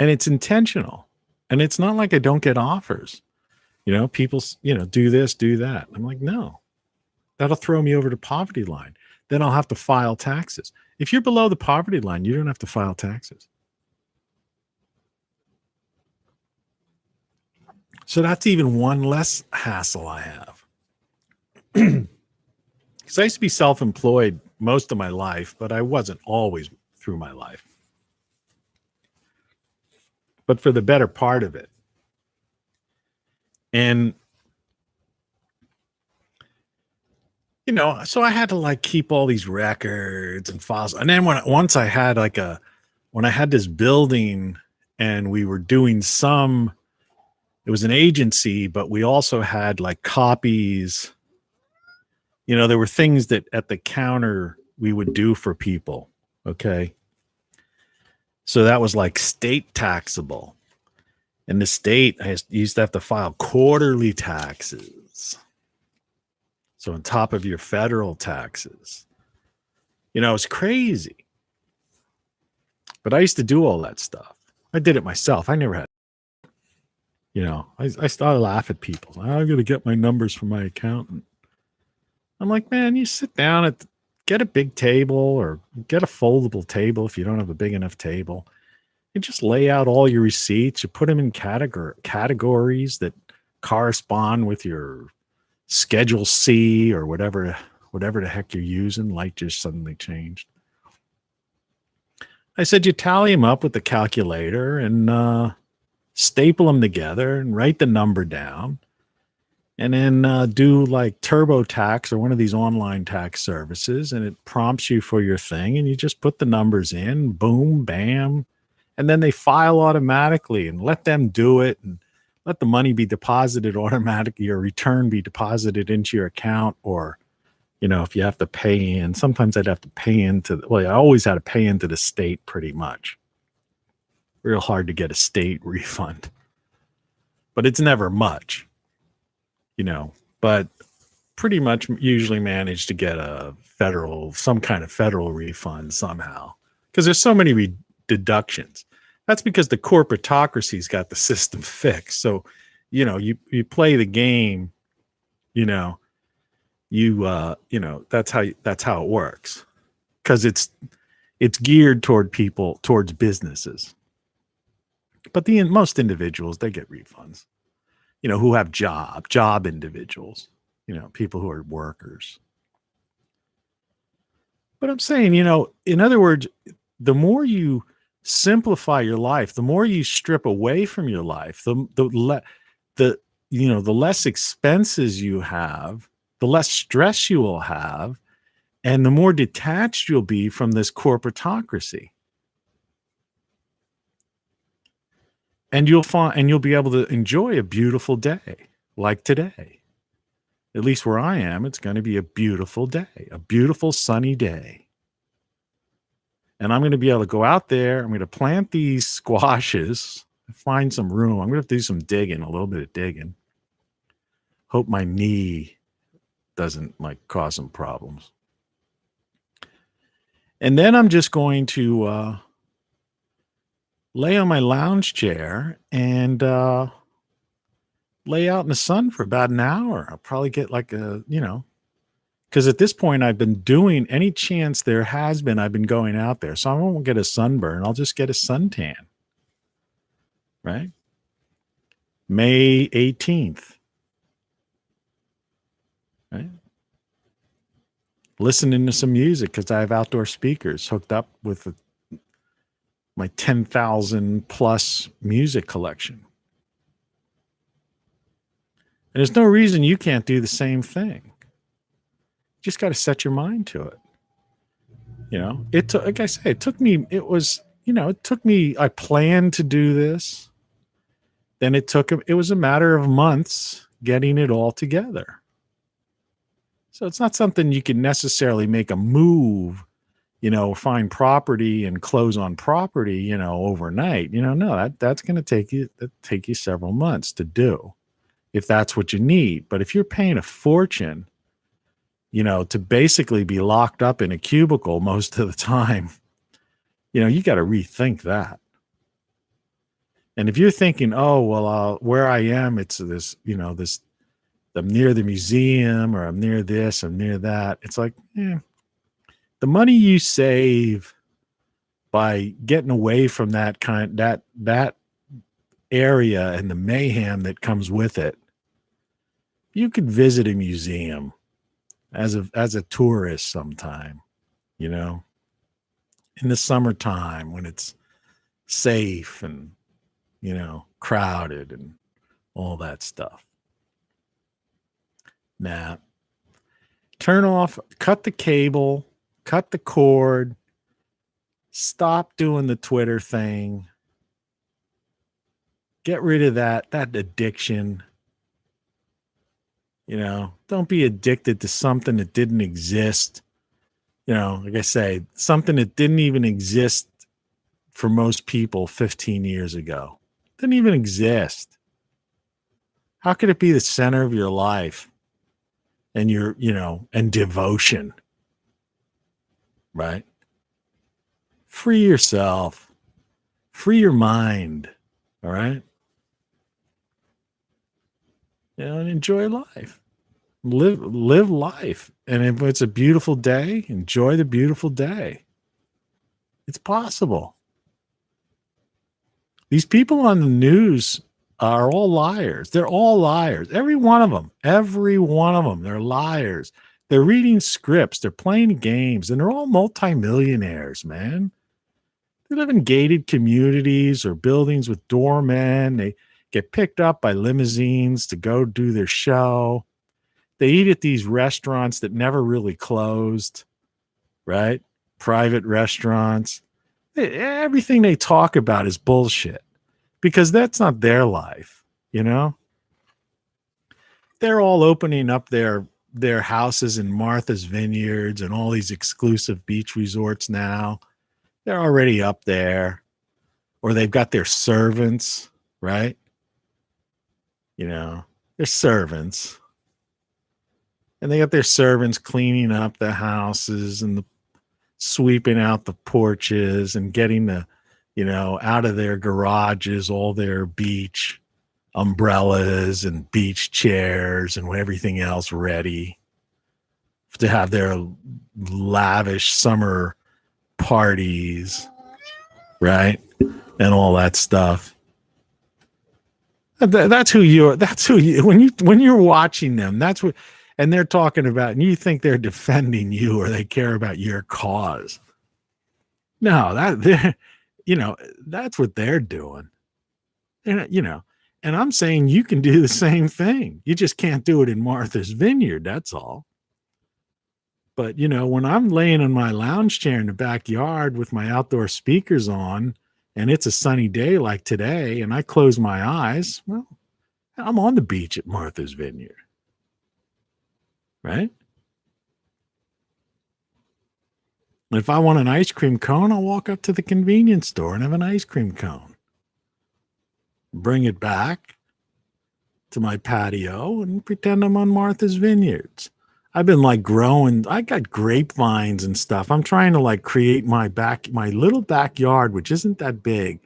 S4: and it's intentional. And it's not like I don't get offers. People, do this, do that. I'm like, no, that'll throw me over the poverty line. Then I'll have to file taxes. If you're below the poverty line, you don't have to file taxes. So that's even one less hassle I have. Because I used to be self-employed most of my life, but I wasn't always through my life. But for the better part of it. And, so I had to keep all these records and files. And then once I had when I had this building and we were doing it was an agency, but we also had copies. There were things that at the counter we would do for people. Okay. So that was state taxable. In the state, I used to have to file quarterly taxes. So on top of your federal taxes, it's crazy. But I used to do all that stuff. I did it myself. I never had, I started to laugh at people. I'm going to get my numbers from my accountant. I'm like, man, you sit down get a big table or get a foldable table if you don't have a big enough table. You just lay out all your receipts. You put them in categories that correspond with your Schedule C or whatever the heck you're using. Light just suddenly changed. I said you tally them up with the calculator and staple them together and write the number down. And then do TurboTax or one of these online tax services, and it prompts you for your thing, and you just put the numbers in, boom, bam, and then they file automatically, and let them do it, and let the money be deposited automatically, your return be deposited into your account, or if you have to pay in. Sometimes I'd have to pay into. I always had to pay into the state pretty much. Real hard to get a state refund, but it's never much. But pretty much usually manage to get some kind of federal refund somehow, because there's so many deductions. That's because the corporatocracy's got the system fixed. So, you play the game, that's how it works, because it's geared towards businesses. But most individuals, they get refunds. Who have job individuals, people who are workers. But I'm saying, in other words, the more you simplify your life, the more you strip away from your life, the less expenses you have, the less stress you will have, and the more detached you'll be from this corporatocracy. And you'll be able to enjoy a beautiful day like today. At least where I am, it's going to be a beautiful day, a beautiful sunny day. And I'm going to be able to go out there. I'm going to plant these squashes, find some room. I'm going to have to do some digging, a little bit of digging. Hope my knee doesn't cause some problems. And then I'm just going to lay on my lounge chair and lay out in the sun for about an hour. I'll probably get Because at this point, I've been doing any chance there has been, I've been going out there. So I won't get a sunburn. I'll just get a suntan. Right? May 18th. Right? Listening to some music because I have outdoor speakers hooked up with my 10,000 plus music collection. And there's no reason you can't do the same thing. You just got to set your mind to it. You know, like I say, it took me, I planned to do this. Then it was a matter of months getting it all together. So it's not something you can necessarily make a move, find property and close on property, overnight. No, that's going to take you several months to do if that's what you need. But if you're paying a fortune, to basically be locked up in a cubicle most of the time, you got to rethink that. And if you're thinking, oh, well, where I am, it's this, I'm near the museum, or I'm near this, I'm near that. It's like, the money you save by getting away from that area and the mayhem that comes with it, you could visit a museum as a tourist sometime, in the summertime when it's safe and, crowded and all that stuff. Nah. Turn off, cut the cable, cut the cord, stop doing the Twitter thing. Get rid of that addiction. Don't be addicted to something that didn't exist. Like I say, something that didn't even exist for most people 15 years ago. Didn't even exist. How could it be the center of your life and your, and devotion? Right? Free yourself. Free your mind. All right? And enjoy life. Live life. And if it's a beautiful day, enjoy the beautiful day. It's possible. These people on the news are all liars. They're all liars. Every one of them. They're liars. They're reading scripts. They're playing games. And they're all multimillionaires, man. They live in gated communities or buildings with doormen. They get picked up by limousines to go do their show. They eat at these restaurants that never really closed, right? Private restaurants. Everything they talk about is bullshit because that's not their life, They're all opening up their houses in Martha's Vineyards and all these exclusive beach resorts now. They're already up there, or they've got their servants, right? They're servants. And they got their servants cleaning up the houses and sweeping out the porches and getting the, out of their garages, all their beach umbrellas and beach chairs and everything else ready to have their lavish summer parties, right? And all that stuff. That's who you, when you're watching them, that's what, and they're talking about, and you think they're defending you or they care about your cause. No, that's what they're doing. And, and I'm saying you can do the same thing. You just can't do it in Martha's Vineyard. That's all. But, when I'm laying in my lounge chair in the backyard with my outdoor speakers on, and it's a sunny day like today, and I close my eyes, well, I'm on the beach at Martha's Vineyard. Right? If I want an ice cream cone, I'll walk up to the convenience store and have an ice cream cone. Bring it back to my patio and pretend I'm on Martha's Vineyards. I've been growing. I got grapevines and stuff. I'm trying to create my little backyard, which isn't that big,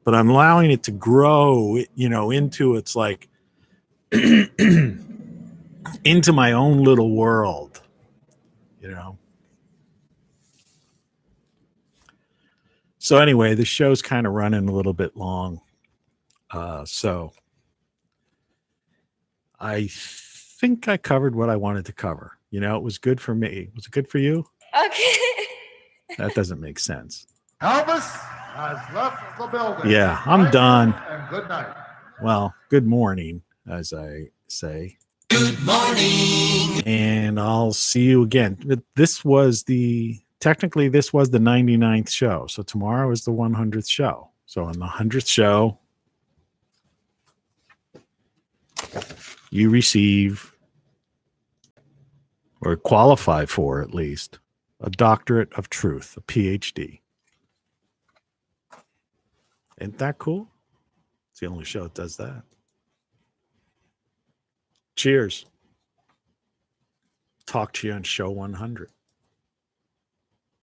S4: but I'm allowing it to grow, into its into my own little world. you know. So anyway, the show's kind of running a little bit long. So I think I covered what I wanted to cover. You know, it was good for me. Was it good for you?
S8: Okay.
S4: That doesn't make sense.
S9: Elvis has left the building.
S4: Yeah, I'm done.
S9: And good night.
S4: Well, good morning, as I say. Good morning. And I'll see you again. This was technically this was the 99th show. So tomorrow is the 100th show. So on the 100th show, you receive, or qualify for at least, a doctorate of truth, a Ph.D. Isn't that cool? It's the only show that does that. Cheers. Talk to you on show 100.